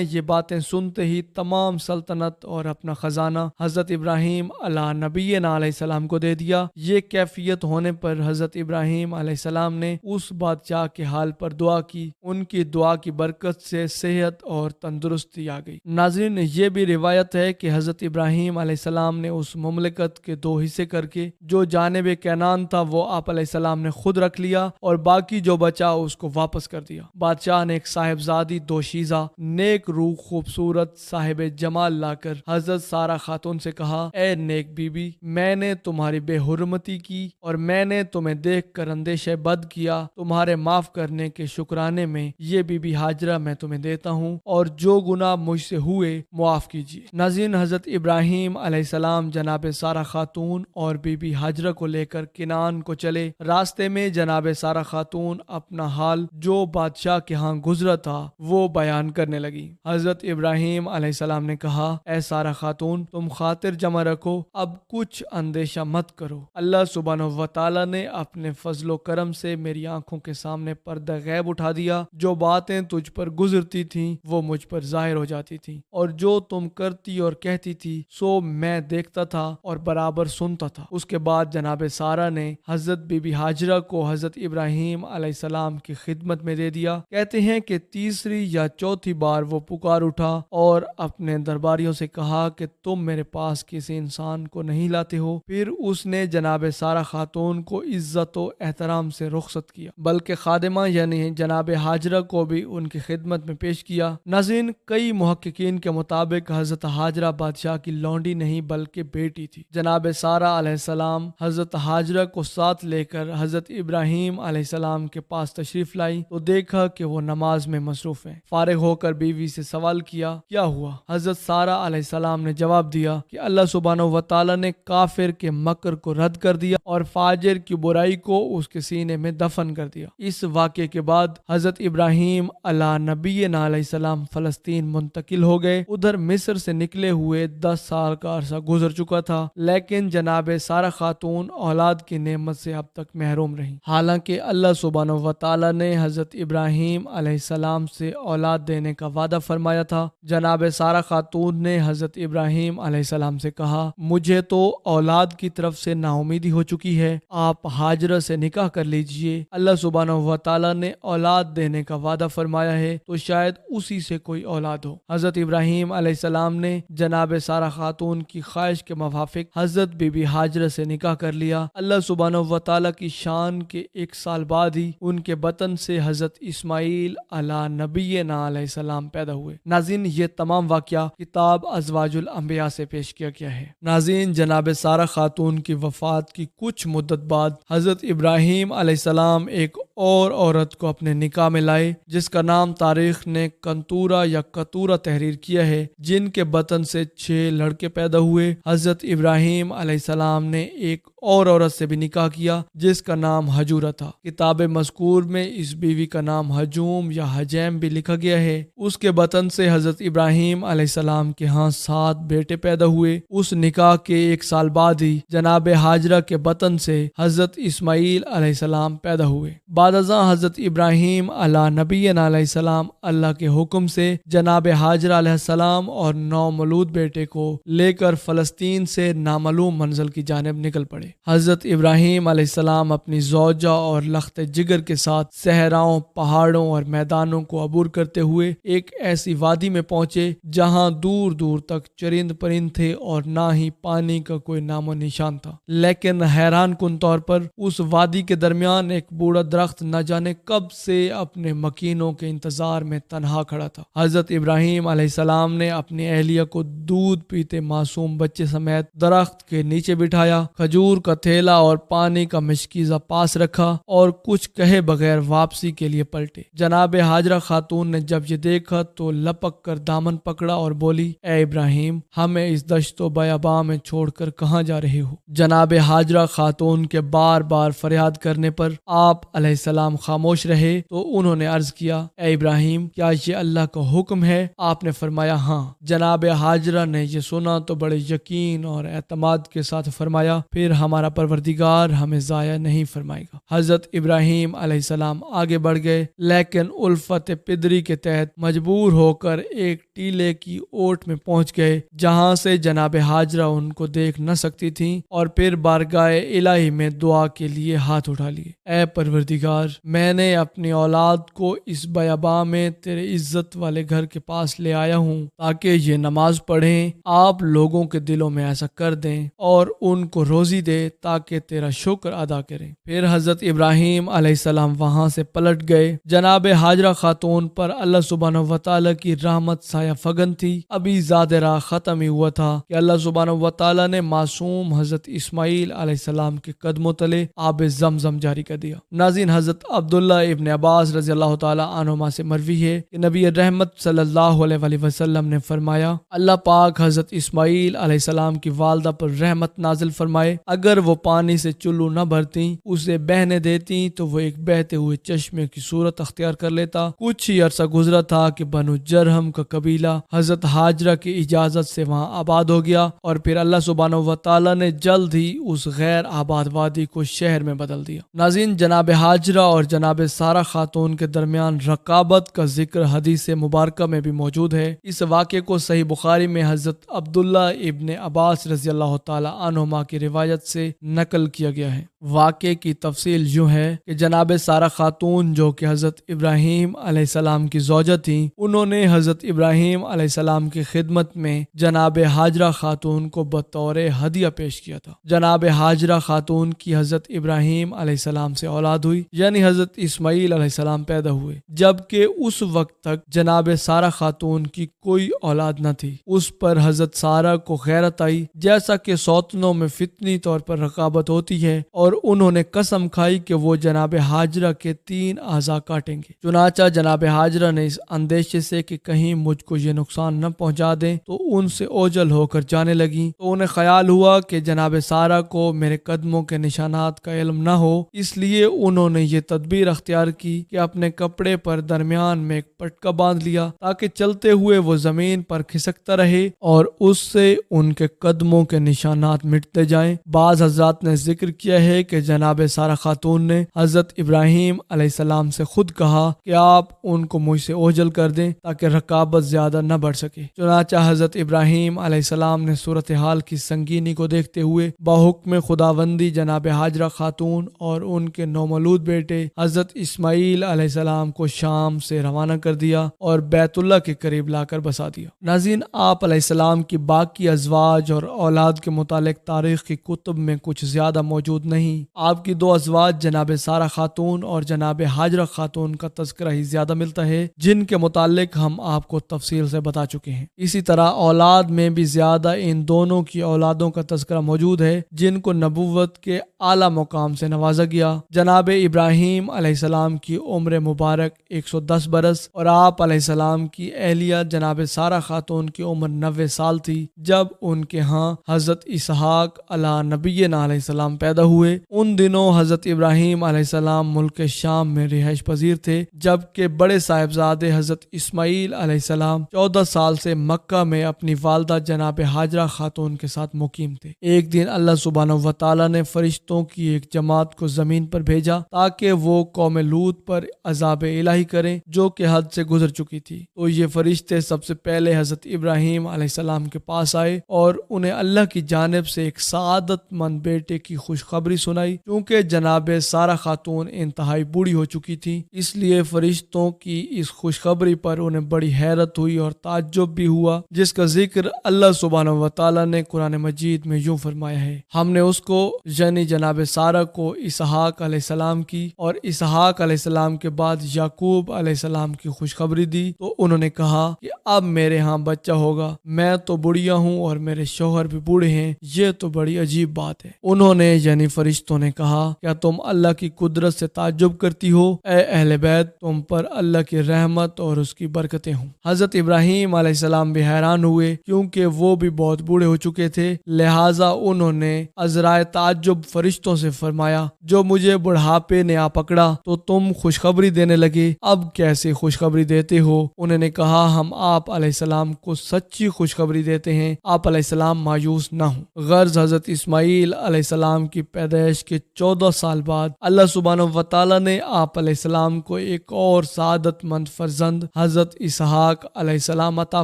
یہ باتیں سنتے ہی تمام سلطنت اور اپنا خزانہ حضرت ابراہیم علیہ نبینا علیہ السلام کو دے دیا۔ یہ کیفیت ہونے پر حضرت ابراہیم علیہ السلام نے اس بادشاہ کے حال پر دعا کی، ان کی دعا کی برکت سے صحت اور تندرستی آ گئی۔ ناظرین، یہ بھی روایت ہے کہ حضرت ابراہیم علیہ السلام نے اس مملکت کے 2 حصے کر کے جو جانب کینان تھا وہ آپ علیہ السلام نے خود رکھ لیا اور باقی جو بچا اس کو واپس کر دیا۔ بادشاہ نے ایک صاحبزادی دوشیزہ نیک روح خوبصورت صاحب جمال لا کر حضرت سارہ خاتون سے کہا، اے نیک بی بی، میں نے تمہاری بے حرمتی کی اور میں نے تمہیں دیکھ کر اندیشہ بد کیا، تمہارے معاف کرنے کے شکرانے میں یہ بی بی ہاجرہ میں تمہیں دیتا ہوں اور جو گناہ مجھ سے ہوئے معاف کیجیے۔ ناظرین، حضرت ابراہیم علیہ السلام جناب سارہ خاتون اور بی بی ہاجرہ کو لے کر کنعان کو چلے۔ راستے میں جناب سارہ خاتون اپنا حال جو بادشاہ کے ہاں گزرا تھا وہ بیان کرنے لگی۔ حضرت ابراہیم علیہ السلام نے کہا، اے سارہ خاتون، تم خاطر جمع رکھو، اب کچھ اندیشہ مت کرو۔ اللہ سبحانہ و تعالی نے اپنے فضل و کرم سے میری آنکھوں کے سامنے پردہ غیب اٹھا دیا۔ جو باتیں تجھ پر گزرتی تھیں وہ مجھ پر ظاہر ہو جاتی تھیں، اور جو تم کرتی اور کہتی تھی سو میں دیکھتا تھا اور برابر سنتا تھا۔ اس کے بعد جناب سارہ نے حضرت بی بی ہاجرہ کو حضرت ابراہیم علیہ السلام کی خدمت میں دے دیا۔ کہتے ہیں کہ تیسری یا چوتھی بار وہ پکار اٹھا اور اپنے درباریوں سے کہا کہ تم میرے پاس کسی انسان کو نہیں لاتے ہو۔ پھر اس نے جناب سارہ خاتون کو عزت و احترام سے رخصت کیا، بلکہ خادمہ یعنی جناب ہاجرہ کو بھی ان کی خدمت میں پیش کیا۔ ناظرین، کئی محققین کے مطابق حضرت ہاجرہ بادشاہ کی لونڈی نہیں بلکہ بیٹی تھی۔ جناب سارہ علیہ السلام حضرت ہاجرہ کو ساتھ لے کر حضرت ابراہیم علیہ السلام کے پاس تشریف لائی تو دیکھا کہ وہ نماز میں مصروف ہیں۔ فارغ ہو کر بیوی سے سوال کیا، کیا ہوا؟ حضرت سارہ علیہ السلام نے جواب دیا کہ اللہ سبحانہ و تعالی نے کافر کے مکر کو رد کر دیا اور فاجر کی برائی کو اس کے سینے میں دفن کر دیا۔ اس واقعے کے بعد حضرت ابراہیم علیہ نبینا علیہ السلام فلسطین منتقل ہو گئے۔ ادھر مصر سے نکلے ہوئے 10 سال کا عرصہ گزر چکا تھا، لیکن جناب سارہ خاتون اولاد کی نعمت سے اب تک محروم رہی، حالانکہ اللہ سبحانہ و تعالی نے حضرت ابراہیم علیہ السلام سے اولاد دینے کا وعدہ فرمایا تھا۔ جناب سارہ خاتون نے حضرت ابراہیم علیہ السلام سے کہا، مجھے تو اولاد کی طرف سے نا امیدی ہو چکی ہے، آپ ہاجرہ سے نکاح کر لیجئے۔ اللہ سبحانہ و تعالی نے اولاد دینے کا وعدہ فرمایا ہے تو شاید اسی سے کوئی اولاد ہو۔ حضرت ابراہیم علیہ السلام نے جناب سارہ خاتون کی خواہش کے موافق حضرت بی بی ہاجرہ سے نکاح کر لیا۔ اللہ سبحانہ و تعالی کی شان کے 1 سال بعد ہی ان کے بطن سے حضرت اسماعیل علیہ نبینا علیہ السلام پیدا ہوئے۔ ناظرین، یہ تمام واقعہ کتاب ازواج الانبیاء سے پیش کیا گیا ہے۔ ناظرین، جناب سارہ خاتون کی وفات کی کچھ مدت بعد حضرت ابراہیم علیہ السلام ایک اور عورت کو اپنے نکاح میں لائے جس کا نام تاریخ نے کنتورہ یا کتورہ تحریر کیا ہے، جن کے بطن سے 6 لڑکے پیدا ہوئے۔ حضرت ابراہیم علیہ السلام نے ایک اور عورت سے بھی نکاح کیا جس کا نام حجورہ تھا۔ کتاب مذکور میں اس بیوی کا نام حجوم یا حجیم بھی لکھا گیا ہے۔ اس کے بطن سے حضرت ابراہیم علیہ السلام کے ہاں 7 بیٹے پیدا ہوئے۔ اس نکاح کے 1 سال بعد ہی جناب ہاجرہ کے بطن سے حضرت اسماعیل علیہ السلام پیدا ہوئے۔ بعد ازاں حضرت ابراہیم علیہ نبینا علیہ السلام اللہ کے حکم سے جناب ہاجرہ علیہ السلام اور 9 مولود بیٹے کو لے کر فلسطین سے نامعلوم منزل کی جانب نکل پڑے۔ حضرت ابراہیم علیہ السلام اپنی زوجہ اور لخت جگر کے ساتھ صحراؤں، پہاڑوں اور میدانوں کو عبور کرتے ہوئے ایک ایسی وادی میں پہنچے جہاں دور دور تک چرند پرند تھے اور نہ ہی پانی کا کوئی نام و نشان تھا۔ لیکن حیران کن طور پر اس وادی کے درمیان ایک بوڑھا درخت نہ جانے کب سے اپنے مکینوں کے انتظار میں تنہا کھڑا تھا۔ حضرت ابراہیم علیہ السلام نے اپنی اہلیہ کو دودھ پیتے معصوم بچے سمیت درخت کے نیچے بٹھایا، کھجور کھجور کا تھیلا اور پانی کا مشکیزہ پاس رکھا اور کچھ کہے بغیر واپسی کے لیے پلٹے۔ جناب ہاجرہ خاتون نے جب یہ دیکھا تو لپک کر دامن پکڑا اور بولی، اے ابراہیم، ہمیں اس دشت و بیاباں میں چھوڑ کر کہاں جا رہے ہو؟ جناب ہاجرہ خاتون کے بار بار فریاد کرنے پر آپ علیہ السلام خاموش رہے تو انہوں نے عرض کیا، اے ابراہیم، کیا یہ اللہ کا حکم ہے؟ آپ نے فرمایا ہاں۔ جناب ہاجرہ نے یہ سنا تو بڑے یقین اور اعتماد کے ساتھ فرمایا، پھر ہمارا پروردگار ہمیں ضائع نہیں فرمائے گا۔ حضرت ابراہیم علیہ السلام آگے بڑھ گئے، لیکن الفت پدری کے تحت مجبور ہو کر ایک ٹیلے کی اوٹ میں پہنچ گئے جہاں سے جناب ہاجرہ ان کو دیکھ نہ سکتی تھیں، اور پھر بارگاہ الہی میں دعا کے لیے ہاتھ اٹھا لیے۔ اے پروردگار، میں نے اپنی اولاد کو اس بیاباں میں تیرے عزت والے گھر کے پاس لے آیا ہوں تاکہ یہ نماز پڑھیں، آپ لوگوں کے دلوں میں ایسا کر دیں اور ان کو روزی دے تاکہ تیرا شکر ادا کریں۔ پھر حضرت ابراہیم علیہ السلام وہاں سے پلٹ گئے۔ جناب ہاجرہ خاتون پر اللہ سبحانہ وتعالی کی رحمت سایہ فگن تھی۔ ابھی زیادہ راہ ختم ہی ہوا تھا کہ اللہ سبحانہ وتعالی نے معصوم حضرت اسماعیل علیہ السلام کے قدموں تلے آب زمزم جاری کر دیا۔ ناظرین، حضرت عبداللہ ابن عباس رضی اللہ تعالی عنہما سے مروی ہے کہ نبی رحمت صلی اللہ علیہ وسلم نے فرمایا، اللہ پاک حضرت اسماعیل علیہ السلام کی والدہ پر رحمت نازل فرمائے، اگر وہ پانی سے چلو نہ بھرتی، اسے بہنے دیتی تو وہ ایک بہتے ہوئے چشمے کی صورت اختیار کر لیتا۔ کچھ ہی عرصہ گزرا تھا کہ بنو جرہم کا قبیلہ حضرت ہاجرہ کی اجازت سے وہاں آباد ہو گیا، اور پھر اللہ سبحانہ وتعالی نے جلد ہی اس غیر آباد وادی کو شہر میں بدل دیا۔ ناظرین، جناب ہاجرہ اور جناب سارہ خاتون کے درمیان رقابت کا ذکر حدیث مبارکہ میں بھی موجود ہے۔ اس واقعے کو صحیح بخاری میں حضرت عبداللہ ابن عباس رضی اللہ تعالی عنہما کی روایت سے نقل کیا گیا ہے۔ واقعے کی تفصیل یوں ہے کہ جناب سارہ خاتون جو کہ حضرت ابراہیم علیہ السلام کی زوجہ تھیں، انہوں نے حضرت ابراہیم علیہ السلام کی خدمت میں جناب ہاجرہ خاتون کو بطور ہدیہ پیش کیا تھا۔ جناب ہاجرہ خاتون کی حضرت ابراہیم علیہ السلام سے اولاد ہوئی، یعنی حضرت اسماعیل علیہ السلام پیدا ہوئے، جبکہ اس وقت تک جناب سارہ خاتون کی کوئی اولاد نہ تھی۔ اس پر حضرت سارہ کو غیرت آئی، جیسا کہ سوتنوں میں فطری طور پر رقابت ہوتی ہے، اور انہوں نے قسم کھائی کہ وہ جناب ہاجرہ کے 3 اعضاء کاٹیں گے۔ چنانچہ جناب ہاجرہ نے اس اندیشے سے کہ کہیں مجھ کو یہ نقصان نہ پہنچا دیں تو ان سے اوجل ہو کر جانے لگیں، تو انہیں خیال ہوا کہ جناب سارہ کو میرے قدموں کے نشانات کا علم نہ ہو، اس لیے انہوں نے یہ تدبیر اختیار کی کہ اپنے کپڑے پر درمیان میں ایک پٹکا باندھ لیا تاکہ چلتے ہوئے وہ زمین پر کھسکتا رہے اور اس سے ان کے قدموں کے نشانات مٹتے جائیں۔ بعض حضرات نے ذکر کیا ہے کہ جناب سارہ خاتون نے حضرت ابراہیم علیہ السلام سے خود کہا کہ آپ ان کو مجھ سے اوجل کر دیں تاکہ رقابت زیادہ نہ بڑھ سکے۔ چنانچہ حضرت ابراہیم علیہ السلام نے صورتحال کی سنگینی کو دیکھتے ہوئے بحکم خداوندی جناب ہاجرہ خاتون اور ان کے نومولود بیٹے حضرت اسماعیل علیہ السلام کو شام سے روانہ کر دیا اور بیت اللہ کے قریب لا کر بسا دیا۔ ناظرین، آپ علیہ السلام کی باقی ازواج اور اولاد کے متعلق تاریخ کی کتب میں کچھ زیادہ موجود نہیں۔ آپ کی 2 ازواج جناب سارہ خاتون اور جناب ہاجرہ خاتون کا تذکرہ ہی زیادہ ملتا ہے، جن کے متعلق ہم آپ کو تفصیل سے بتا چکے ہیں۔ اسی طرح اولاد میں بھی زیادہ ان دونوں کی اولادوں کا تذکرہ موجود ہے جن کو نبوت کے اعلیٰ مقام سے نوازا گیا۔ جناب ابراہیم علیہ السلام کی عمر مبارک 110 برس اور آپ علیہ السلام کی اہلیہ جناب سارہ خاتون کی عمر 90 سال تھی جب ان کے ہاں حضرت اسحاق علیہ نبینا علیہ السلام پیدا ہوئے۔ ان دنوں حضرت ابراہیم علیہ السلام ملک شام میں رہائش پذیر تھے، جبکہ بڑے صاحبزادے حضرت اسماعیل علیہ السلام 14 سال سے مکہ میں اپنی والدہ جناب ہاجرہ خاتون کے ساتھ مقیم تھے۔ ایک دن اللہ سبحانہ وتعالی نے فرشتوں کی ایک جماعت کو زمین پر بھیجا تاکہ وہ قوم لوط پر عذاب الہی کریں جو کہ حد سے گزر چکی تھی۔ تو یہ فرشتے سب سے پہلے حضرت ابراہیم علیہ السلام کے پاس آئے اور انہیں اللہ کی جانب سے ایک سعادت مند بیٹے کی خوشخبری سنائی۔ چونکہ جناب سارہ خاتون انتہائی بوڑھی ہو چکی تھی، اس لیے فرشتوں کی اس خوشخبری پر انہیں بڑی حیرت ہوئی اور تعجب بھی ہوا، جس کا ذکر اللہ سبحانہ و تعالیٰ نے قرآن مجید میں یوں فرمایا ہے: ہم نے اس کو یعنی جناب سارہ کو اسحاق علیہ السلام کی اور اسحاق علیہ السلام کے بعد یعقوب علیہ السلام کی خوشخبری دی، تو انہوں نے کہا کہ اب میرے ہاں بچہ ہوگا، میں تو بڑھیا ہوں اور میرے شوہر بھی بوڑھے ہیں، یہ تو بڑی عجیب بات ہے۔ انہوں نے یعنی فرشتوں نے کہا: کیا تم اللہ کی قدرت سے تعجب کرتی ہو؟ اے اہل بیت، تم پر اللہ کی رحمت اور اس کی برکتیں ہوں۔ حضرت ابراہیم علیہ السلام بھی حیران ہوئے، کیونکہ وہ بھی بہت بوڑھے ہو چکے تھے، لہٰذا انہوں نے عذرائے تعجب فرشتوں سے فرمایا: جو مجھے بڑھاپے نے آ پکڑا تو تم خوشخبری دینے لگے، اب کیسے خوشخبری دیتے ہو؟ انہوں نے کہا: ہم آپ علیہ السلام کو سچی خوشخبری دیتے ہیں، آپ علیہ السلام مایوس نہ ہوں۔ غرض حضرت اسماعیل علیہ السلام کی پیدائش کے 14 سال بعد اللہ سبحانہ و تعالیٰ نے آپ علیہ السلام کو ایک اور سعادت مند فرزند حضرت اسحاق علیہ السلام عطا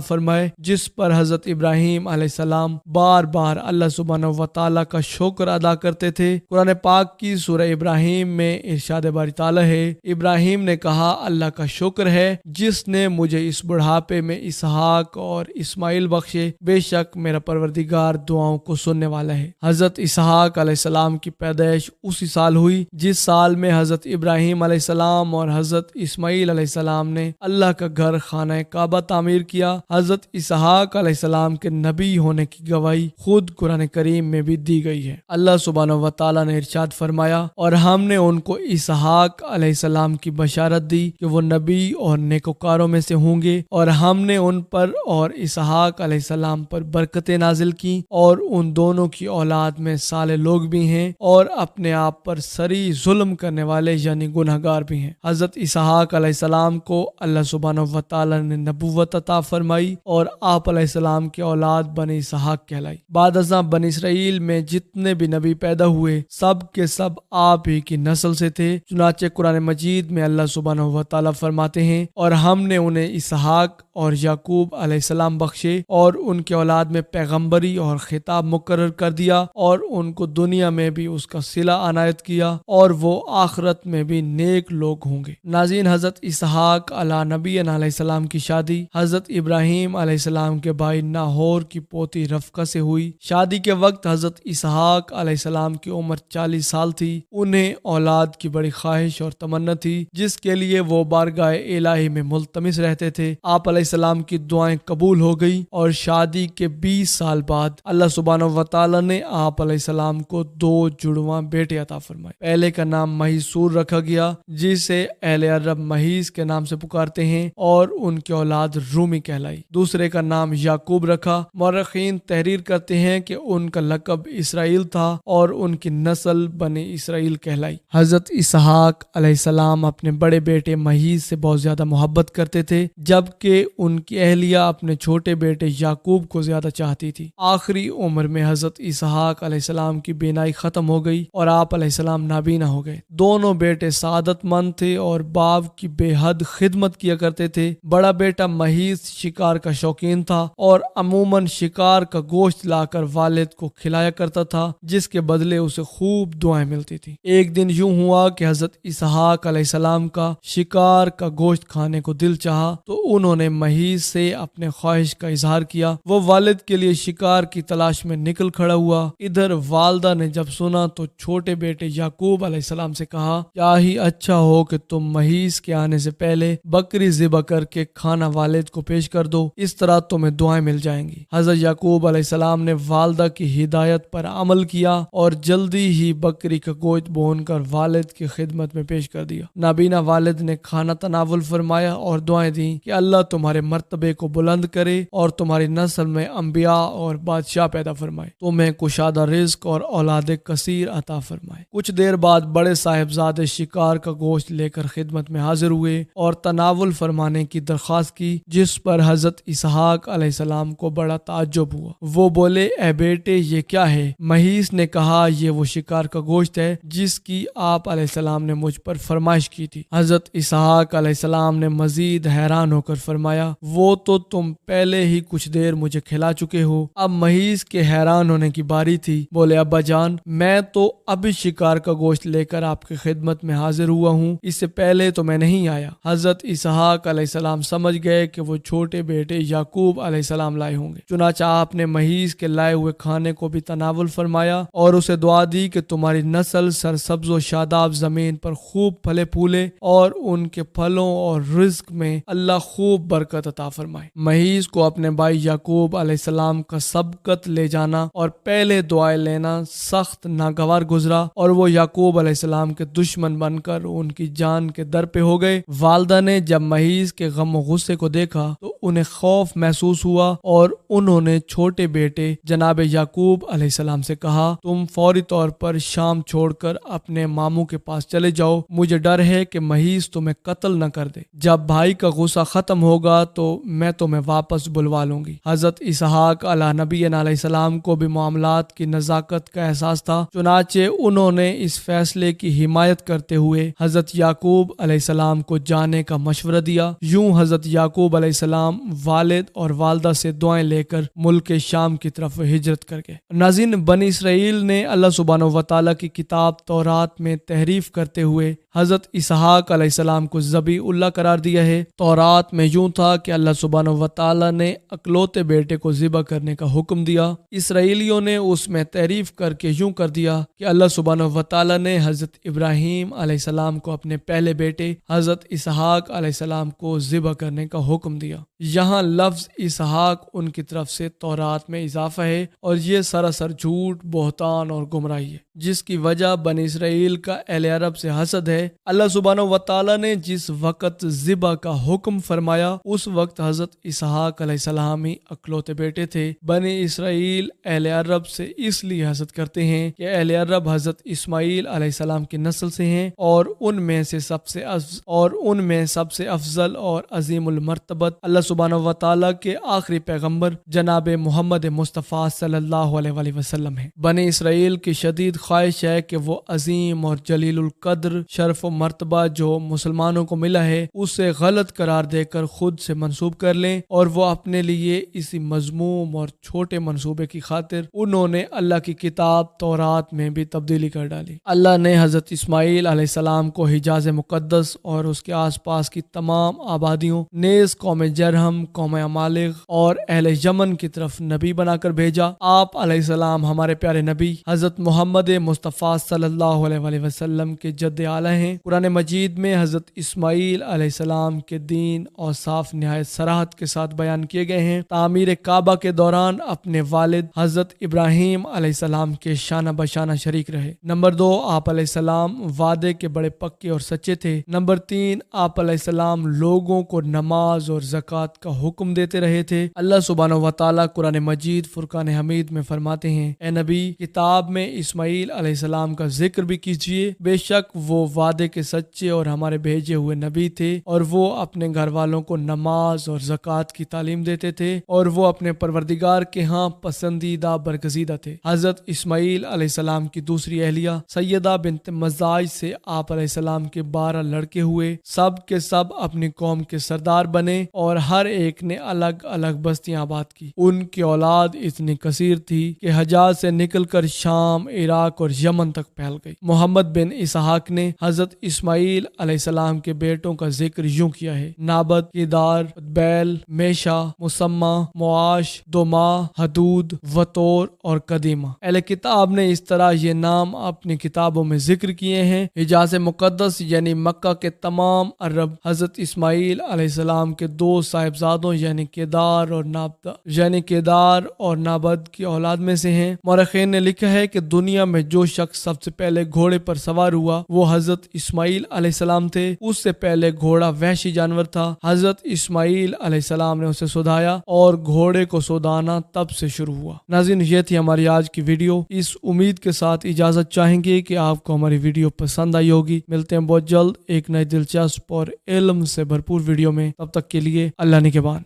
فرمائے، جس پر حضرت ابراہیم علیہ السلام بار بار اللہ سبحانہ و تعالیٰ کا شکر ادا کرتے تھے۔ قرآن پاک کی سورہ ابراہیم میں ارشاد باری تعالیٰ ہے: ابراہیم نے کہا، اللہ کا شکر ہے جس نے مجھے اس بڑھاپے میں اسحاق اور اسماعیل بخشے، بے شک میرا پروردگار دعاؤں کو سننے والا ہے۔ حضرت اسحاق علیہ السلام کی پیدائش اسی سال ہوئی جس سال میں حضرت ابراہیم علیہ السلام اور حضرت اسماعیل علیہ السلام نے اللہ کا گھر خانہ کعبہ تعمیر کیا۔ حضرت اسحاق علیہ السلام کے نبی ہونے کی گواہی خود قرآن کریم میں بھی دی گئی ہے۔ اللہ سبحانہ و تعالیٰ نے ارشاد فرمایا: اور ہم نے ان کو اسحاق علیہ السلام کی بشارت دی کہ وہ نبی اور نیکوکاروں میں سے ہوں گے، اور ہم نے ان پر اور اسحاق علیہ السلام پر برکتیں نازل کی، اور ان دونوں کی اولاد میں صالح لوگ بھی ہیں اور اپنے آپ پر سری ظلم کرنے والے یعنی گنہگار بھی ہیں۔ حضرت اسحاق علیہ السلام کو اللہ سبحانہ و تعالیٰ نے نبوت عطا فرمائی اور آپ علیہ السلام کی اولاد بنی اسحاق کہلائی۔ بعد ازاں بنی اسرائیل میں جتنے بھی نبی پیدا ہوئے سب کے سب آپ ہی کی نسل سے تھے، چنانچہ قرآن مجید میں اللہ سبحانہ و تعالیٰ فرماتے ہیں: اور ہم نے انہیں اسحاق اور یعقوب علیہ السلام بخشے اور ان کے اولاد میں پیغمبری اور خطاب مقرر کر دیا، اور ان کو دنیا میں بھی اس کا صلہ عنایت کیا، اور وہ آخرت میں بھی نیک لوگ ہوں گے۔ ناظرین، حضرت اسحاق علیہ نبی علیہ السلام کی شادی حضرت ابراہیم علیہ السلام کے بھائی ناہور کی پوتی رفقہ سے ہوئی۔ شادی کے وقت حضرت اسحاق علیہ السلام کی عمر 40 سال تھی۔ انہیں اولاد کی بڑی خواہش اور تمنا تھی، جس کے لیے وہ بارگاہ الہی میں ملتمس رہتے تھے۔ آپ علیہ السلام کی دعائیں قبول ہو گئی اور شادی کے 20 سال بعد اللہ سبحانہ و تعالیٰ نے آپ علیہ السلام کو 2 جڑواں بیٹے عطا فرمائے۔ پہلے کا نام مہیسور رکھا گیا، جسے اہل عرب مہیس کے نام سے پکارتے ہیں، اور ان کی اولاد رومی کہلائی۔ دوسرے کا نام یعقوب رکھا۔ مورخین تحریر کرتے ہیں کہ ان کا لقب اسرائیل تھا اور ان کی نسل بنی اسرائیل کہلائی۔ حضرت اسحاق علیہ السلام اپنے بڑے بیٹے مہیس سے بہت زیادہ محبت کرتے تھے، جبکہ ان کی اہلیہ اپنے چھوٹے بیٹے یعقوب کو زیادہ چاہتی تھی۔ آخری عمر میں حضرت اسحاق علیہ السلام کی بینائی ختم ہو گئی اور آپ علیہ السلام نابینا ہو گئے۔ دونوں بیٹے سعادت مند تھے اور باپ کی بے حد خدمت کیا کرتے تھے۔ بڑا بیٹا مہیس شکار کا شوقین تھا اور عموماً شکار کا گوشت لا کر والد کو کھلایا کرتا تھا، جس کے بدلے اسے خوب دعائیں ملتی تھی۔ ایک دن یوں ہوا کہ حضرت اسحاق علیہ السلام کا شکار کا گوشت کھانے کو دل چاہا، تو انہوں نے مہیس سے اپنے خواہش کا اظہار کیا۔ وہ والد کے لیے شکار کی تلاش میں نکل کھڑا ہوا۔ ادھر والدہ نے جب سنا تو چھوٹے بیٹے یعقوب علیہ السلام سے کہا: کیا ہی اچھا ہو کہ تم مہیس کے آنے سے پہلے بکری ذبح کر کے کھانا والد کو پیش کر دو، اس طرح تمہیں دعائیں مل جائیں گی۔ حضرت یعقوب علیہ السلام نے والدہ کی ہدایت پر عمل کیا اور جلدی ہی بکری کا گوشت بھون کر والد کی خدمت میں پیش کر دیا۔ نابینا والد نے کھانا تناول فرمایا اور دعائیں دیں کہ اللہ تمہارے مرتبے کو بلند کرے اور تمہاری نسل میں انبیاء اور بادشاہ پیدا فرمائے، تمہیں کشادہ رزق اور اولاد کثیر عطا فرمائے۔ کچھ دیر بعد بڑے صاحبزادے شکار کا گوشت لے کر خدمت میں حاضر ہوئے اور تناول فرمانے کی درخواست کی، جس پر حضرت اسحاق علیہ السلام کو بڑا تعجب ہوا۔ وہ بولے: اے بیٹے، یہ کیا ہے؟ مہیس نے کہا: یہ وہ شکار کا گوشت ہے جس کی آپ علیہ السلام نے مجھ پر فرمائش کی تھی۔ حضرت اسحاق علیہ السلام نے مزید حیران ہو کر فرمایا: وہ تو تم پہلے ہی کچھ دیر مجھے کھلا چکے ہو۔ اب مہیس کے حیران ہونے کی باری تھی۔ بولے: ابا جان، میں تو ابھی شکار کا گوشت لے کر آپ کی خدمت میں حاضر ہوا ہوں، اس سے پہلے تو میں نہیں آیا۔ حضرت اسحاق علیہ السلام سمجھ گئے کہ وہ چھوٹے بیٹے یعقوب علیہ السلام لائے ہوں گے، چنانچہ آپ نے مہیز کے لائے ہوئے کھانے کو بھی تناول فرمایا اور اسے دعا دی کہ تمہاری نسل سرسبز و شاداب زمین پر خوب پھلے پھولے اور ان کے پھلوں اور رزق میں اللہ خوب برکت عطا فرمائے۔ مہیز کو اپنے بھائی یعقوب علیہ السلام کا سبقت لے جانا اور پہلے دعائیں لینا سخت ناگوار گزرا اور وہ یعقوب علیہ السلام کے دشمن بن کر ان کی جان کے در پہ ہو گئے۔ والدہ نے جب مہیز کے غم و غصے کو دیکھا تو انہیں خوف محسوس ہوا اور انہوں نے چھوٹے بیٹے جناب یعقوب علیہ السلام سے کہا، تم فوری طور پر شام چھوڑ کر اپنے ماموں کے پاس چلے جاؤ، مجھے ڈر ہے کہ مہیز تمہیں قتل نہ کر دے۔ جب بھائی کا غصہ ختم ہوگا تو میں تمہیں واپس بلوا لوں گی۔ حضرت اسحاق علیہ نبی علیہ السلام کو بھی معاملات کی نزاکت کا احساس تھا، چنانچہ انہوں نے اس فیصلے کی حمایت کرتے ہوئے حضرت یعقوب علیہ السلام کو جانے کا مشورہ دیا۔ یوں حضرت یعقوب علیہ السلام والد اور والدہ سے دعائیں لے کر ملک شام کی طرف ہجرت کر گئے۔ ناظرین، بنی اسرائیل نے اللہ سبحانہ و تعالیٰ کی کتاب تورات میں تحریف کرتے ہوئے حضرت اسحاق علیہ السلام کو ذبیح اللہ قرار دیا ہے۔ تورات میں یوں تھا کہ اللہ سبحانہ و تعالیٰ نے اکلوتے بیٹے کو ذبح کرنے کا حکم دیا۔ اسرائیلیوں نے اس میں تحریف کر کے یوں کر دیا کہ اللہ سبحانہ و تعالیٰ نے حضرت ابراہیم علیہ السلام کو اپنے پہلے بیٹے حضرت اسحاق علیہ السلام کو ذبح کرنے کا حکم دیا۔ یہاں لفظ اسحاق ان کی طرف سے تورات میں اضافہ ہے اور یہ سراسر جھوٹ، بہتان اور گمراہی ہے، جس کی وجہ بنی اسرائیل کا اہل عرب سے حسد ہے۔ اللہ سبحانہ و تعالیٰ نے جس وقت ذبح کا حکم فرمایا اس وقت حضرت اسحاق علیہ السلام ہی اکلوتے بیٹے تھے۔ بنی اسرائیل اہل عرب سے اس لیے حسد کرتے ہیں کہ اہل عرب حضرت اسماعیل علیہ السلام کی نسل سے ہیں اور ان میں سب سے افضل اور عظیم المرتبت اللہ سبحانہ و تعالیٰ کے آخری پیغمبر جناب محمد مصطفیٰ صلی اللہ علیہ وآلہ وسلم ہیں۔ بنی اسرائیل کی شدید خواہش ہے کہ وہ عظیم اور جلیل القدر شرف و مرتبہ جو مسلمانوں کو ملا ہے اسے غلط قرار دے کر خود سے منسوب کر لیں، اور وہ اپنے لیے اسی مذموم اور چھوٹے منصوبے کی خاطر انہوں نے اللہ کی کتاب تورات میں بھی تبدیلی کر ڈالی۔ اللہ نے حضرت اسماعیل علیہ السلام کو حجاز مقدس اور اس کے آس پاس کی تمام آبادیوں نیز قوم جرہم، قوم عمالق اور اہل یمن کی طرف نبی بنا کر بھیجا۔ آپ علیہ السلام ہمارے پیارے نبی حضرت محمد مصطفیٰ صلی اللہ علیہ وآلہ وسلم کے جد اعلیٰ ہیں۔ قرآن مجید میں حضرت اسماعیل علیہ السلام کے دین اور صاف نہایت صراحت کے ساتھ بیان کیے گئے ہیں۔ تعمیر کعبہ کے دوران اپنے والد حضرت ابراہیم علیہ السلام کے شانہ بشانہ شریک رہے۔ نمبر 2، آپ علیہ السلام وعدے کے بڑے پکے اور سچے تھے۔ نمبر 3، آپ علیہ السلام لوگوں کو نماز اور زکوٰۃ کا حکم دیتے رہے تھے۔ اللہ سبحانہ و تعالیٰ قرآن مجید فرقان حمید میں فرماتے ہیں، اے نبی، کتاب میں اسماعیل علیہ السلام کا ذکر بھی کیجیے، بے شک وہ وعدے کے سچے اور ہمارے بھیجے ہوئے نبی تھے، اور وہ اپنے گھر والوں کو نماز اور زکوٰۃ کی تعلیم دیتے تھے، اور وہ اپنے پروردگار کے ہاں پسندیدہ برگزیدہ تھے۔ حضرت اسماعیل علیہ السلام کی دوسری اہلیہ سیدہ بنت مزاج سے آپ علیہ السلام کے 12 لڑکے ہوئے، سب کے سب اپنی قوم کے سردار بنے اور ہر ایک نے الگ الگ بستیاں آباد کی۔ ان کی اولاد اتنی کثیر تھی کہ حجاز سے نکل کر شام، عراق اور یمن تک پھیل گئی۔ محمد بن اسحاق نے حضرت اسماعیل علیہ السلام کے بیٹوں کا ذکر یوں کیا ہے: نابد، کیدار، بیل، میشا، مسمہ، معاش، دوما، حدود، وطور اور قدیمہ۔ اہل کتاب نے اس طرح یہ نام اپنی کتابوں میں ذکر کیے ہیں۔ حجاز مقدس یعنی مکہ کے تمام عرب حضرت اسماعیل علیہ السلام کے 2 صاحبزادوں یعنی کیدار اور نابد کی اولاد میں سے ہیں۔ مورخین نے لکھا ہے کہ دنیا میں جو شخص سب سے پہلے گھوڑے پر سوار ہوا وہ حضرت اسماعیل علیہ السلام تھے۔ اس سے پہلے گھوڑا وحشی جانور تھا، حضرت اسماعیل علیہ السلام نے اسے سودایا اور گھوڑے کو سودانا تب سے شروع ہوا۔ ناظرین، یہ تھی ہماری آج کی ویڈیو۔ اس امید کے ساتھ اجازت چاہیں گے کہ آپ کو ہماری ویڈیو پسند آئی ہوگی۔ ملتے ہیں بہت جلد ایک نئی دلچسپ اور علم سے بھرپور ویڈیو میں، تب تک کے لیے اللہ نگہبان۔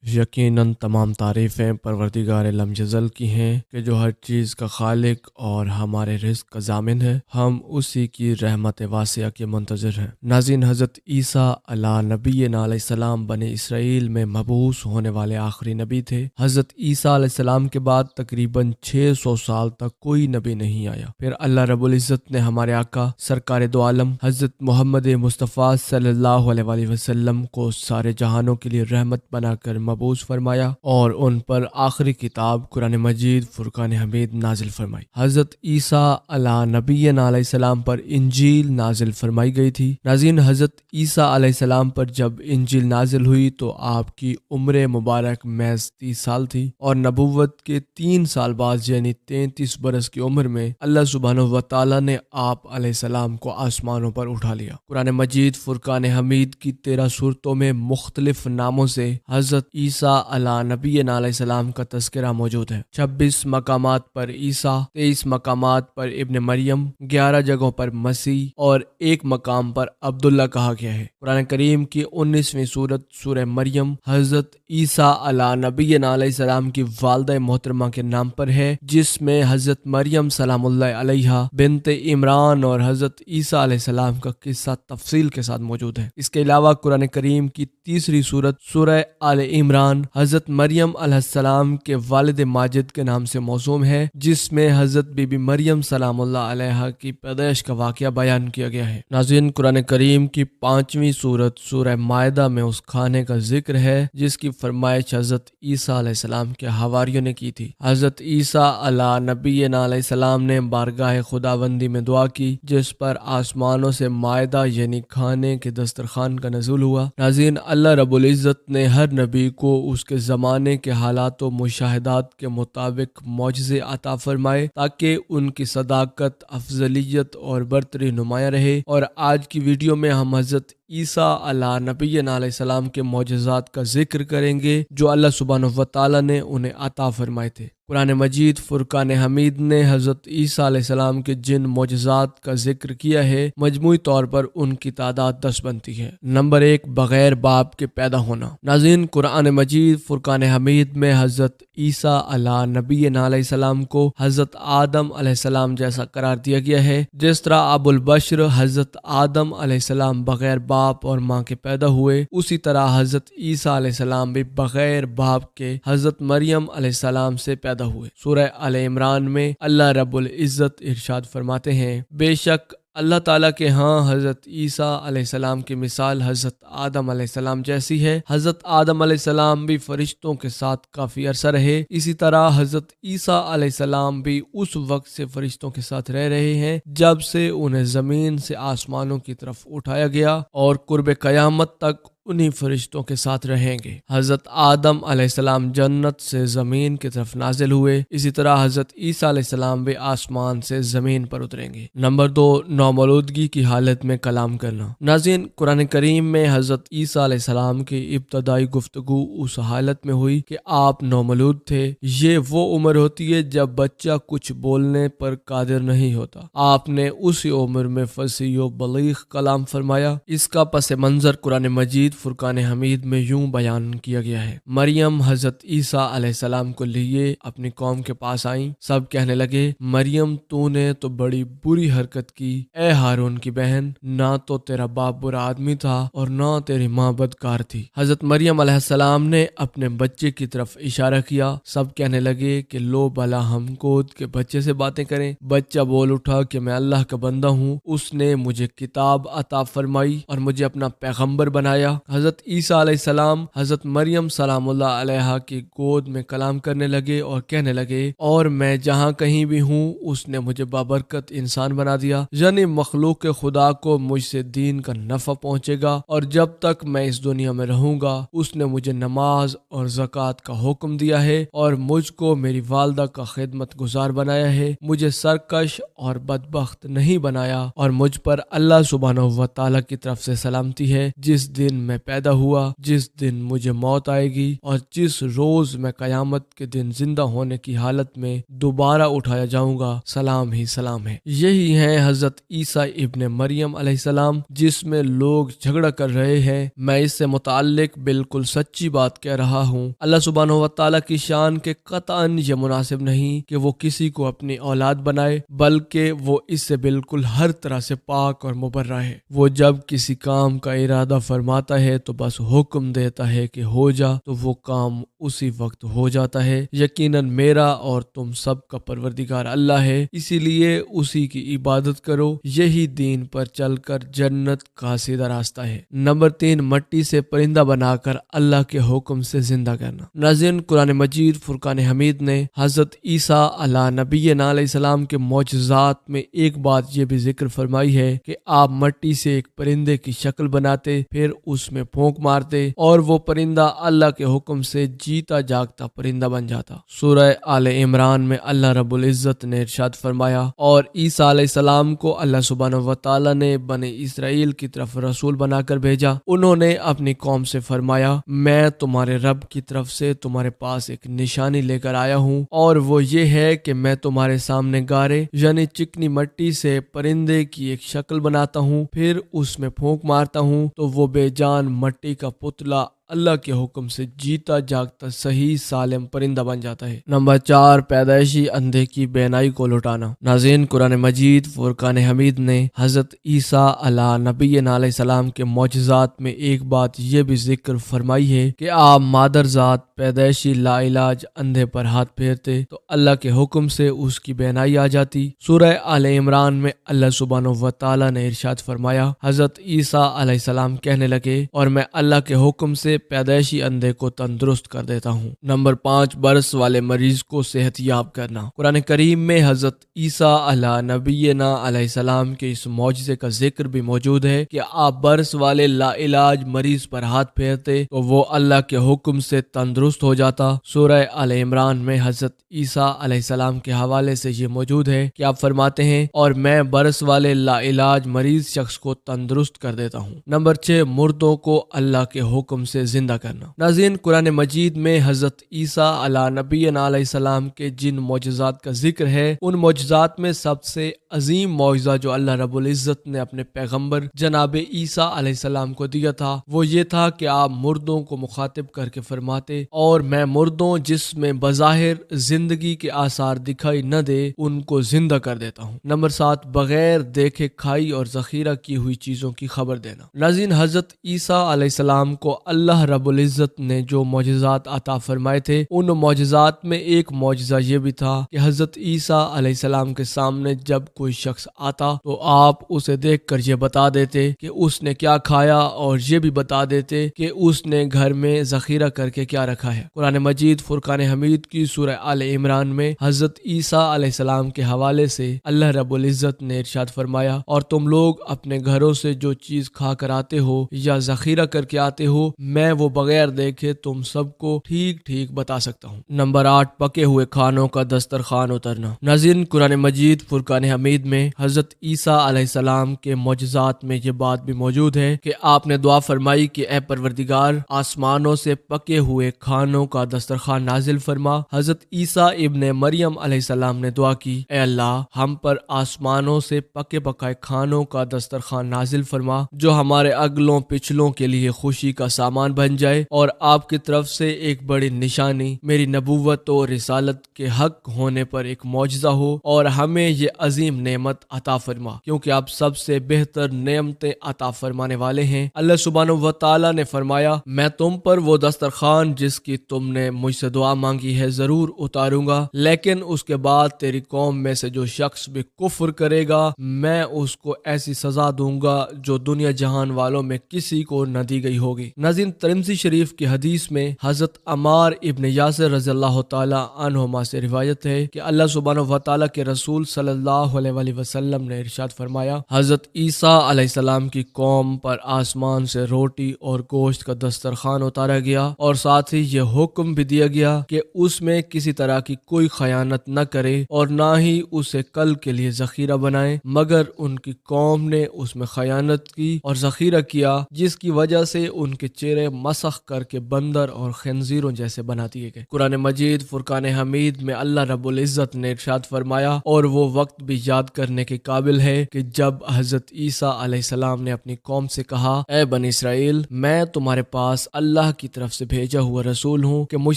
یقیناً تمام تعریفیں پروردگار لم یزل کی ہیں کہ جو ہر چیز کا خالق اور ہمارے رزق کا ضامن ہے، ہم اسی کی رحمت واسعہ کے منتظر ہیں۔ ناظرین، حضرت عیسیٰ علیہ نبینا علیہ السلام بنی اسرائیل میں مبعوث ہونے والے آخری نبی تھے۔ حضرت عیسیٰ علیہ السلام کے بعد تقریباً 600 سال تک کوئی نبی نہیں آیا۔ پھر اللہ رب العزت نے ہمارے آقا سرکار دو عالم حضرت محمد مصطفیٰ صلی اللہ علیہ وآلہ وسلم کو سارے جہانوں کے لیے رحمت بنا کر مبعوث فرمایا اور ان پر آخری کتاب قرآن مجید فرقان حمید نازل فرمائی۔ حضرت عیسیٰ علیہ نبینا علیہ السلام پر انجیل نازل فرمائی گئی تھی۔ ناظرین، حضرت عیسیٰ علیہ السلام پر جب انجیل نازل ہوئی تو آپ کی عمر مبارک محض 30 سال تھی، اور نبوت کے 3 سال بعد یعنی 33 برس کی عمر میں اللہ سبحانہ و تعالیٰ نے آپ علیہ السلام کو آسمانوں پر اٹھا لیا۔ قرآن مجید فرقان حمید کی 13 سورتوں میں مختلف ناموں سے حضرت عیسیٰ علیہ نبینا علیہ السلام کا تذکرہ موجود ہے۔ 26 مقامات پر عیسیٰ، 23 مقامات پر ابن مریم، 11 جگہوں پر مسیح اور 1 مقام پر عبداللہ کہا گیا ہے۔ قرآن کریم کی 19ویں سورت سورہ مریم حضرت عیسیٰ علیہ نبینا علیہ السلام کی والدہ محترمہ کے نام پر ہے، جس میں حضرت مریم سلام اللہ علیہا بنت عمران اور حضرت عیسیٰ علیہ السلام کا قصہ تفصیل کے ساتھ موجود ہے۔ اس کے علاوہ قرآن کریم کی 3 سورت سورہ آل عمران حضرت مریم علیہ السلام کے والد ماجد کے نام سے موسوم ہے، جس میں حضرت بی بی مریم سلام اللہ علیہا کی پیدائش کا واقعہ بیان کیا گیا ہے۔ ناظرین، قرآن کریم کی 5ویں سورت سورہ مائدہ میں اس کھانے کا ذکر ہے جس کی فرمائش حضرت عیسیٰ علیہ السلام کے حواریوں نے کی تھی۔ حضرت عیسیٰ علیہ نبینا علیہ السلام نے بارگاہ خداوندی میں دعا کی، جس پر آسمانوں سے مائدہ یعنی کھانے کے دسترخوان کا نزول ہوا۔ ناظرین، اللہ رب العزت نے ہر نبی کو اس کے زمانے کے حالات و مشاہدات کے مطابق معجزے عطا فرمائے تاکہ ان کی صداقت، افضلیت اور برتری نمایاں رہے، اور آج کی ویڈیو میں ہم حضرت عیسیٰ علیہ نبینا علیہ السلام کے معجزات کا ذکر کریں گے جو اللہ سبحانہ و تعالیٰ نے انہیں عطا فرمائے تھے۔ قرآن مجید فرقان حمید نے حضرت عیسیٰ علیہ السلام کے جن معجزات کا ذکر کیا ہے، مجموعی طور پر ان کی تعداد 10 بنتی ہے۔ نمبر 1، بغیر باپ کے پیدا ہونا۔ ناظرین، قرآن مجید فرقان حمید میں حضرت عیسیٰ علیہ نبینا علیہ السلام کو حضرت آدم علیہ السلام جیسا قرار دیا گیا ہے۔ جس طرح ابو البشر حضرت آدم علیہ السلام بغیر باپ اور ماں کے پیدا ہوئے، اسی طرح حضرت عیسیٰ علیہ السلام بھی بغیر باپ کے حضرت مریم علیہ السلام سے پیدا ہوئے۔ سورہ آل عمران میں اللہ رب العزت ارشاد فرماتے ہیں، بے شک اللہ تعالیٰ کے ہاں حضرت عیسیٰ علیہ السلام کی مثال حضرت آدم علیہ السلام جیسی ہے۔ حضرت آدم علیہ السلام بھی فرشتوں کے ساتھ کافی عرصہ رہے، اسی طرح حضرت عیسیٰ علیہ السلام بھی اس وقت سے فرشتوں کے ساتھ رہ رہے ہیں جب سے انہیں زمین سے آسمانوں کی طرف اٹھایا گیا، اور قرب قیامت تک انہی فرشتوں کے ساتھ رہیں گے۔ حضرت آدم علیہ السلام جنت سے زمین کی طرف نازل ہوئے، اسی طرح حضرت عیسیٰ علیہ السلام بھی آسمان سے زمین پر اتریں گے۔ نمبر 2، نومولودگی کی حالت میں کلام کرنا۔ ناظرین، قرآن کریم میں حضرت عیسیٰ علیہ السلام کی ابتدائی گفتگو اس حالت میں ہوئی کہ آپ نومولود تھے۔ یہ وہ عمر ہوتی ہے جب بچہ کچھ بولنے پر قادر نہیں ہوتا۔ آپ نے اسی عمر میں فصیح و بلیغ کلام فرمایا۔ اس کا پس منظر قرآن مجید فرقان حمید میں یوں بیان کیا گیا ہے، مریم حضرت عیسیٰ علیہ السلام کو لیے اپنی قوم کے پاس آئیں۔ سب کہنے لگے، مریم تو نے تو بڑی بری حرکت کی، اے ہارون کی بہن، نہ تو تیرا باپ برا آدمی تھا اور نہ تیری ماں بدکار تھی۔ حضرت مریم علیہ السلام نے اپنے بچے کی طرف اشارہ کیا۔ سب کہنے لگے کہ لو بھلا ہم گود کے بچے سے باتیں کریں۔ بچہ بول اٹھا کہ میں اللہ کا بندہ ہوں، اس نے مجھے کتاب عطا فرمائی اور مجھے اپنا پیغمبر بنایا۔ حضرت عیسیٰ علیہ السلام حضرت مریم سلام اللہ علیہا کی گود میں کلام کرنے لگے اور کہنے لگے، اور میں جہاں کہیں بھی ہوں اس نے مجھے بابرکت انسان بنا دیا، یعنی مخلوق خدا کو مجھ سے دین کا نفع پہنچے گا، اور جب تک میں اس دنیا میں رہوں گا اس نے مجھے نماز اور زکوٰۃ کا حکم دیا ہے، اور مجھ کو میری والدہ کا خدمت گزار بنایا ہے، مجھے سرکش اور بدبخت نہیں بنایا، اور مجھ پر اللہ سبحانہ و تعالیٰ کی طرف سے سلامتی ہے جس دن میں پیدا ہوا، جس دن مجھے موت آئے گی اور جس روز میں قیامت کے دن زندہ ہونے کی حالت میں دوبارہ اٹھایا جاؤں گا، سلام ہی سلام ہے۔ یہی ہے حضرت عیسیٰ ابن مریم علیہ السلام، جس میں لوگ جھگڑا کر رہے ہیں۔ میں اس سے متعلق بالکل سچی بات کہہ رہا ہوں۔ اللہ سبحانہ و تعالیٰ کی شان کے قطعاً یہ مناسب نہیں کہ وہ کسی کو اپنی اولاد بنائے، بلکہ وہ اس سے بالکل ہر طرح سے پاک اور مبرہ ہے۔ وہ جب کسی کام کا ارادہ فرماتا ہے تو بس حکم دیتا ہے کہ ہو جا، تو وہ کام اسی وقت ہو جاتا ہے۔ یقیناً میرا اور تم سب کا پروردگار اللہ ہے، اسی لیے اسی کی عبادت کرو، یہی دین پر چل کر جنت کا سیدھا راستہ ہے۔ نمبر 3، مٹی سے پرندہ بنا کر اللہ کے حکم سے زندہ کرنا۔ ناظرین، قرآن مجید فرقان حمید نے حضرت عیسیٰ علیہ نبینا علیہ السلام کے معجزات میں ایک بات یہ بھی ذکر فرمائی ہے کہ آپ مٹی سے ایک پرندے کی شکل بناتے، پھر اس میں پھونک مارتے اور وہ پرندہ اللہ کے حکم سے جیتا جاگتا پرندہ بن جاتا۔ سورہ آل عمران میں اللہ رب العزت نے ارشاد فرمایا، اور عیسیٰ علیہ السلام کو اللہ سبحانہ و تعالیٰ نے بنی اسرائیل کی طرف رسول بنا کر بھیجا۔ انہوں نے اپنی قوم سے فرمایا، میں تمہارے رب کی طرف سے تمہارے پاس ایک نشانی لے کر آیا ہوں، اور وہ یہ ہے کہ میں تمہارے سامنے گارے یعنی چکنی مٹی سے پرندے کی ایک شکل بناتا ہوں، پھر اس میں پھونک مارتا ہوں تو وہ بے جان مٹی کا پتلا اللہ کے حکم سے جیتا جاگتا صحیح سالم پرندہ بن جاتا ہے۔ نمبر 4، پیدائشی اندھے کی بینائی کو لوٹانا۔ ناظرین، قرآن مجید فرقان حمید نے حضرت عیسیٰ علیہ نبینا علیہ السلام کے معجزات میں ایک بات یہ بھی ذکر فرمائی ہے کہ آپ مادرزاد پیدائشی لا علاج اندھے پر ہاتھ پھیرتے تو اللہ کے حکم سے اس کی بینائی آ جاتی۔ سورہ آل عمران میں اللہ سبحانہ و تعالیٰ نے ارشاد فرمایا، حضرت عیسیٰ علیہ السلام کہنے لگے، اور میں اللہ کے حکم سے پیدائشی اندھے کو تندرست کر دیتا ہوں۔ نمبر 5، برس والے مریض کو صحت یاب کرنا۔ قرآن کریم میں حضرت عیسیٰ علیہ نبینا علیہ السلام کے اس معجزے کا ذکر بھی موجود ہے کہ آپ برس والے لا علاج مریض پر ہاتھ پھیرتے تو وہ اللہ کے حکم سے تندرست ہو جاتا۔ سورہ آل عمران میں حضرت عیسیٰ علیہ السلام کے حوالے سے یہ موجود ہے کہ آپ فرماتے ہیں، اور میں برس والے لا علاج مریض شخص کو تندرست کر دیتا ہوں۔ نمبر 6، مردوں کو اللہ کے حکم سے زندہ کرنا۔ ناظرین، قرآن مجید میں حضرت عیسیٰ علیہ نبینا علیہ السلام کے جن معجزات کا ذکر ہے، ان معجزات میں سب سے عظیم معجزہ جو اللہ رب العزت نے اپنے پیغمبر جناب عیسیٰ علیہ السلام کو دیا تھا وہ یہ تھا کہ آپ مردوں کو مخاطب کر کے فرماتے، اور میں مردوں جس میں بظاہر زندگی کے آثار دکھائی نہ دے ان کو زندہ کر دیتا ہوں۔ نمبر 7، بغیر دیکھے کھائی اور ذخیرہ کی ہوئی چیزوں کی خبر دینا۔ ناظرین، حضرت عیسیٰ علیہ السلام کو اللہ رب العزت نے جو معجزات عطا فرمائے تھے، ان معجزات میں ایک معجزہ یہ بھی تھا کہ حضرت عیسیٰ علیہ السلام کے سامنے جب کوئی شخص آتا تو آپ اسے دیکھ کر یہ بتا دیتے کہ اس نے کیا کھایا، اور یہ بھی بتا دیتے کہ اس نے گھر میں ذخیرہ کر کے کیا رکھا ہے۔ قرآن مجید فرقان حمید کی سورہ آل عمران میں حضرت عیسیٰ علیہ السلام کے حوالے سے اللہ رب العزت نے ارشاد فرمایا، اور تم لوگ اپنے گھروں سے جو چیز کھا کر آتے ہو یا ذخیرہ کر کے آتے ہو، میں وہ بغیر دیکھے تم سب کو ٹھیک ٹھیک بتا سکتا ہوں۔ نمبر 8، پکے ہوئے کھانوں کا دسترخوان اترنا۔ ناظرین، قرآن مجید فرقان حمید میں حضرت عیسیٰ علیہ السلام کے معجزات میں یہ بات بھی موجود ہے کہ آپ نے دعا فرمائی کہ اے پروردگار، آسمانوں سے پکے ہوئے کھانوں کا دسترخوان نازل فرما۔ حضرت عیسیٰ ابن مریم علیہ السلام نے دعا کی، اے اللہ، ہم پر آسمانوں سے پکے پکائے کھانوں کا دسترخوان نازل فرما جو ہمارے اگلوں پچھلوں کے لیے خوشی کا سامان بن جائے، اور آپ کی طرف سے ایک بڑی نشانی میری نبوت و رسالت کے حق ہونے پر ایک معجزہ ہو، اور ہمیں یہ عظیم نعمت عطا فرما، کیونکہ آپ سب سے بہتر نعمتیں عطا فرمانے والے ہیں۔ اللہ سبحانہ و تعالیٰ نے فرمایا، میں تم پر وہ دسترخوان جس کی تم نے مجھ سے دعا مانگی ہے ضرور اتاروں گا، لیکن اس کے بعد تیری قوم میں سے جو شخص بھی کفر کرے گا میں اس کو ایسی سزا دوں گا جو دنیا جہان والوں میں کسی کو نہ دی گئی ہوگی۔ ناظرین، ترمذی شریف کی حدیث میں حضرت عمار ابن یاسر رضی اللہ تعالی عنہما سے روایت ہے کہ اللہ سبحانہ و تعالی کے رسول صلی اللہ علیہ وآلہ وسلم نے ارشاد فرمایا، حضرت عیسیٰ علیہ السلام کی قوم پر آسمان سے روٹی اور گوشت کا دسترخوان اتارا گیا اور ساتھ ہی یہ حکم بھی دیا گیا کہ اس میں کسی طرح کی کوئی خیانت نہ کرے اور نہ ہی اسے کل کے لیے ذخیرہ بنائے، مگر ان کی قوم نے اس میں خیانت کی اور ذخیرہ کیا، جس کی وجہ سے ان کے چہرے مسخ کر کے بندر اور خنزیروں جیسے بنا دیے گئے۔ قرآن مجید فرقان حمید میں اللہ رب العزت نے ارشاد فرمایا، اور وہ وقت بھی یاد کرنے کے قابل ہے کہ جب حضرت عیسیٰ علیہ السلام نے اپنی قوم سے کہا، اے بنی اسرائیل، میں تمہارے پاس اللہ کی طرف سے بھیجا ہوا رسول ہوں کہ مجھ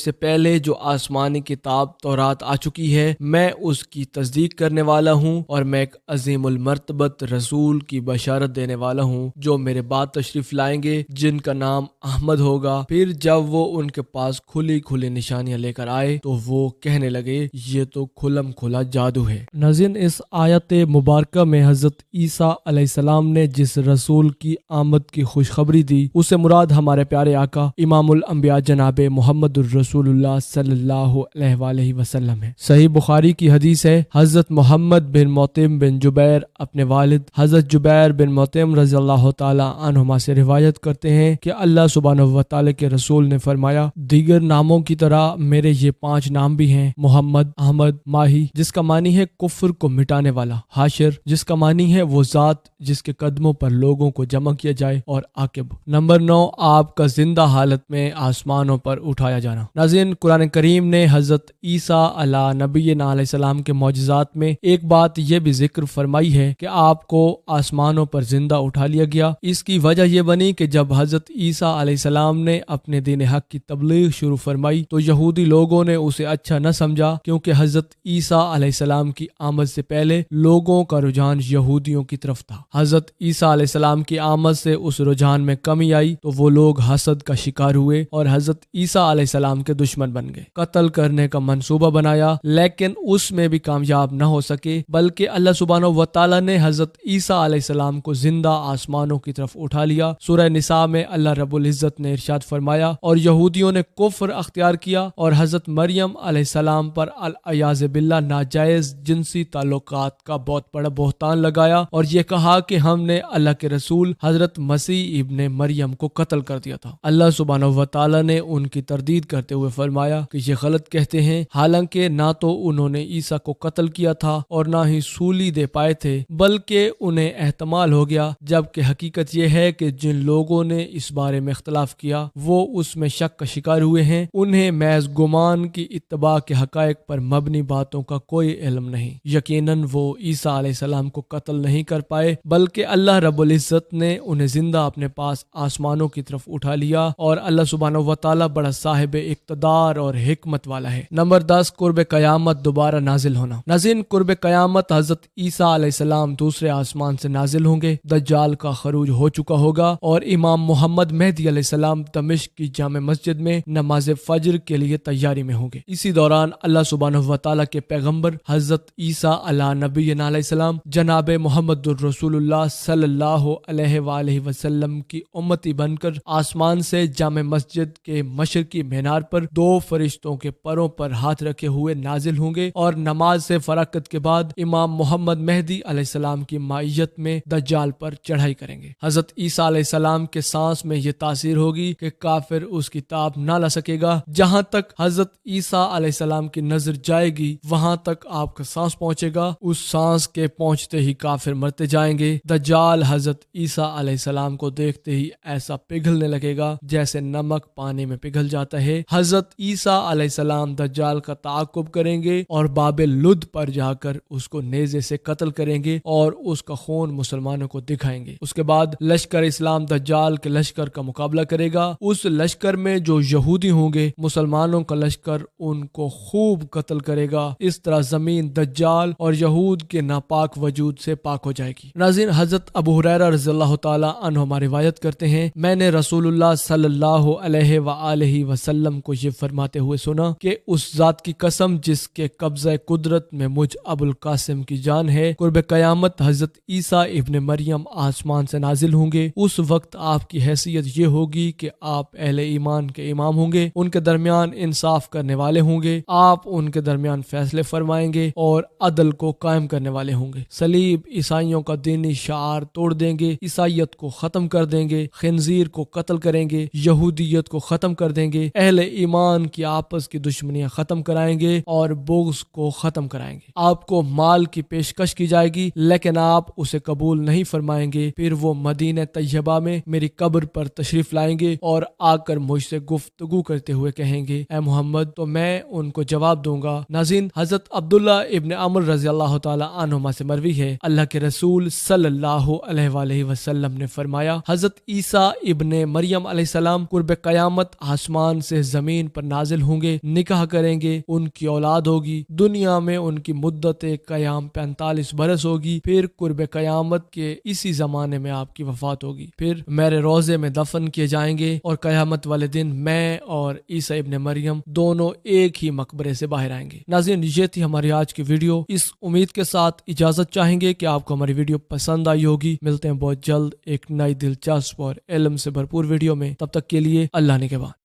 سے پہلے جو آسمانی کتاب تورات آ چکی ہے میں اس کی تصدیق کرنے والا ہوں، اور میں ایک عظیم المرتبت رسول کی بشارت دینے والا ہوں جو میرے بعد تشریف لائیں گے، جن کا نام احمد ہوگا۔ پھر جب وہ ان کے پاس کھلی کھلی نشانیاں لے کر آئے تو وہ کہنے لگے، یہ تو کھلم کھلا جادو ہے۔ ناظرین، اس آیت مبارکہ میں حضرت عیسیٰ علیہ السلام نے جس رسول کی آمد کی خوشخبری دی، اس سے مراد ہمارے پیارے آقا امام الانبیاء جناب محمد الرسول اللہ صلی اللہ علیہ وآلہ وسلم ہے۔ صحیح بخاری کی حدیث ہے، حضرت محمد بن موتم بن جبیر اپنے والد حضرت جبیر بن موتم رضی اللہ تعالی عنہما سے روایت کرتے ہیں کہ اللہ سبحانہ و تعالی کے رسول نے فرمایا، دیگر ناموں کی طرح میرے یہ 5 نام بھی ہیں، محمد، احمد، ماہی جس کا معنی ہے کفر کو مٹانے والا، حاشر جس کا معنی ہے وہ ذات جس کے قدموں پر لوگوں کو جمع کیا جائے، اور عاقب۔ نمبر 9، آپ کا زندہ حالت میں آسمانوں پر اٹھایا جانا۔ ناظرین، قرآن کریم نے حضرت عیسیٰ علیہ نبینا علیہ السلام کے معجزات میں ایک بات یہ بھی ذکر فرمائی ہے کہ آپ کو آسمانوں پر زندہ اٹھا لیا گیا۔ اس کی وجہ یہ بنی کہ جب حضرت عیسیٰ علیہ السلام نے اپنے دین حق کی تبلیغ شروع فرمائی تو یہودی لوگوں نے اسے اچھا نہ سمجھا، کیونکہ حضرت عیسیٰ علیہ السلام کی آمد سے پہلے لوگوں کا رجحان یہودیوں کی طرف تھا۔ حضرت عیسیٰ علیہ السلام کی آمد سے اس رجحان میں کمی آئی تو وہ لوگ حسد کا شکار ہوئے اور حضرت عیسیٰ علیہ السلام کے دشمن بن گئے، قتل کرنے کا منصوبہ بنایا، لیکن اس میں بھی کامیاب نہ ہو سکے، بلکہ اللہ سبحانہ و تعالی نے حضرت عیسیٰ علیہ السلام کو زندہ آسمانوں کی طرف اٹھا لیا۔ سورہ نساء میں اللہ رب العزت نے ارشاد فرمایا، اور یہودیوں نے کفر اختیار کیا اور حضرت مریم علیہ السلام پر العیاذ باللہ ناجائز جنسی تعلقات کا بہت بڑا بہتان لگایا اور یہ کہا کہ ہم نے اللہ کے رسول حضرت مسیح ابن مریم کو قتل کر دیا تھا۔ اللہ سبحانہ و تعالی نے ان کی تردید کرتے ہوئے فرمایا کہ یہ غلط کہتے ہیں، حالانکہ نہ تو انہوں نے عیسیٰ کو قتل کیا تھا اور نہ ہی سولی دے پائے تھے، بلکہ انہیں احتمال ہو گیا، جبکہ حقیقت یہ ہے کہ جن لوگوں نے اس بارے میں اختلاف کیا وہ اس میں شک کا شکار ہوئے ہیں، انہیں محض گمان کی اتباع کے حقائق پر مبنی باتوں کا کوئی علم نہیں۔ یقیناً وہ عیسیٰ علیہ السلام کو قتل نہیں کر پائے، بلکہ اللہ رب العزت نے انہیں زندہ اپنے پاس آسمانوں کی طرف اٹھا لیا، اور اللہ سبحانہ و تعالی بڑا صاحب اقتدار اور حکمت والا ہے۔ نمبر 10، قرب قیامت دوبارہ نازل ہونا۔ ناظرین، قرب قیامت حضرت عیسیٰ علیہ السلام دوسرے آسمان سے نازل ہوں گے، دجال کا خروج ہو چکا ہوگا، اور امام محمد مہدی علیہ السلام دمشق کی جامع مسجد میں نماز فجر کے لیے تیاری میں ہوں گے۔ اسی دوران اللہ سبحانہ و تعالی کے پیغمبر حضرت عیسیٰ علیہ نبینا علیہ السلام جناب محمد الرسول اللہ صلی اللہ علیہ وآلہ وسلم کی امتی بن کر آسمان سے جامع مسجد کے مشرقی مینار پر 2 فرشتوں کے پروں پر ہاتھ رکھے ہوئے نازل ہوں گے، اور نماز سے فراغت کے بعد امام محمد مہدی علیہ السلام کی معیت میں دجال پر چڑھائی کریں گے۔ حضرت عیسیٰ علیہ السلام کے سانس میں یہ تاثیر ہوگی کہ کافر اس کی تاب نہ لا سکے گا، جہاں تک حضرت عیسیٰ علیہ السلام کی نظر جائے گی وہاں تک آپ کا سانس پہنچے گا، اس سانس کے پہنچتے ہی کافر مرتے جائیں گے۔ دجال حضرت عیسیٰ علیہ السلام کو دیکھتے ہی ایسا پگھلنے لگے گا جیسے نمک پانی میں پگھل جاتا ہے۔ حضرت عیسیٰ علیہ السلام دجال کا تعاقب کریں گے اور باب لد پر جا کر اس کو نیزے سے قتل کریں گے اور اس کا خون مسلمانوں کو دکھائیں گے۔ اس کے بعد لشکر اسلام دجال کے لشکر کا مقابلہ کرے گا، اس لشکر میں جو یہودی ہوں گے مسلمانوں کا لشکر ان کو خوب قتل کرے گا، اس طرح زمین دجال اور یہود کے ناپاک وجود سے پاک ہو جائے گی۔ ناظرین، حضرت ابو ہریرہ رضی اللہ تعالی عنہ روایت کرتے ہیں، میں نے رسول اللہ صلی اللہ علیہ وآلہ وسلم کو یہ فرماتے ہوئے سنا کہ اس ذات کی قسم جس کے قبضہ قدرت میں مجھ ابو القاسم کی جان ہے، قرب قیامت حضرت عیسیٰ ابن مریم آسمان سے نازل ہوں گے، اس وقت آپ کی حیثیت یہ ہوگی ہوگی کہ آپ اہل ایمان کے امام ہوں گے، ان کے درمیان انصاف کرنے والے ہوں گے، آپ ان کے درمیان فیصلے فرمائیں گے اور عدل کو قائم کرنے والے ہوں گے۔ صلیب عیسائیوں کا دینی شعار توڑ دیں گے، عیسائیت کو ختم کر دیں گے، خنزیر کو قتل کریں گے، یہودیت کو ختم کر دیں گے، اہل ایمان کی آپس کی دشمنیاں ختم کرائیں گے اور بغض کو ختم کرائیں گے۔ آپ کو مال کی پیشکش کی جائے گی لیکن آپ اسے قبول نہیں فرمائیں گے، پھر وہ مدینہ طیبہ میں میری قبر پر تشریف لائیں گے اور آ کر مجھ سے گفتگو کرتے ہوئے کہیں گے اے محمد، تو میں ان کو جواب دوں گا۔ ناظرین، حضرت عبداللہ ابن عمر رضی اللہ تعالی عنہما سے مروی ہے، اللہ کے رسول صلی اللہ علیہ وآلہ وسلم نے فرمایا، حضرت عیسیٰ ابن مریم علیہ السلام قرب قیامت آسمان سے زمین پر نازل ہوں گے، نکاح کریں گے، ان کی اولاد ہوگی، دنیا میں ان کی مدت قیام 45 برس ہوگی، پھر قرب قیامت کے اسی زمانے میں آپ کی وفات ہوگی، پھر میرے روضے میں دفن کیے جائیں گے اور قیامت والے دن میں اور عیسیٰ ابن مریم دونوں ایک ہی مقبرے سے باہر آئیں گے۔ ناظرین، یہ تھی ہماری آج کی ویڈیو، اس امید کے ساتھ اجازت چاہیں گے کہ آپ کو ہماری ویڈیو پسند آئی ہوگی۔ ملتے ہیں بہت جلد ایک نئی دلچسپ اور علم سے بھرپور ویڈیو میں، تب تک کے لیے اللہ نگہبان۔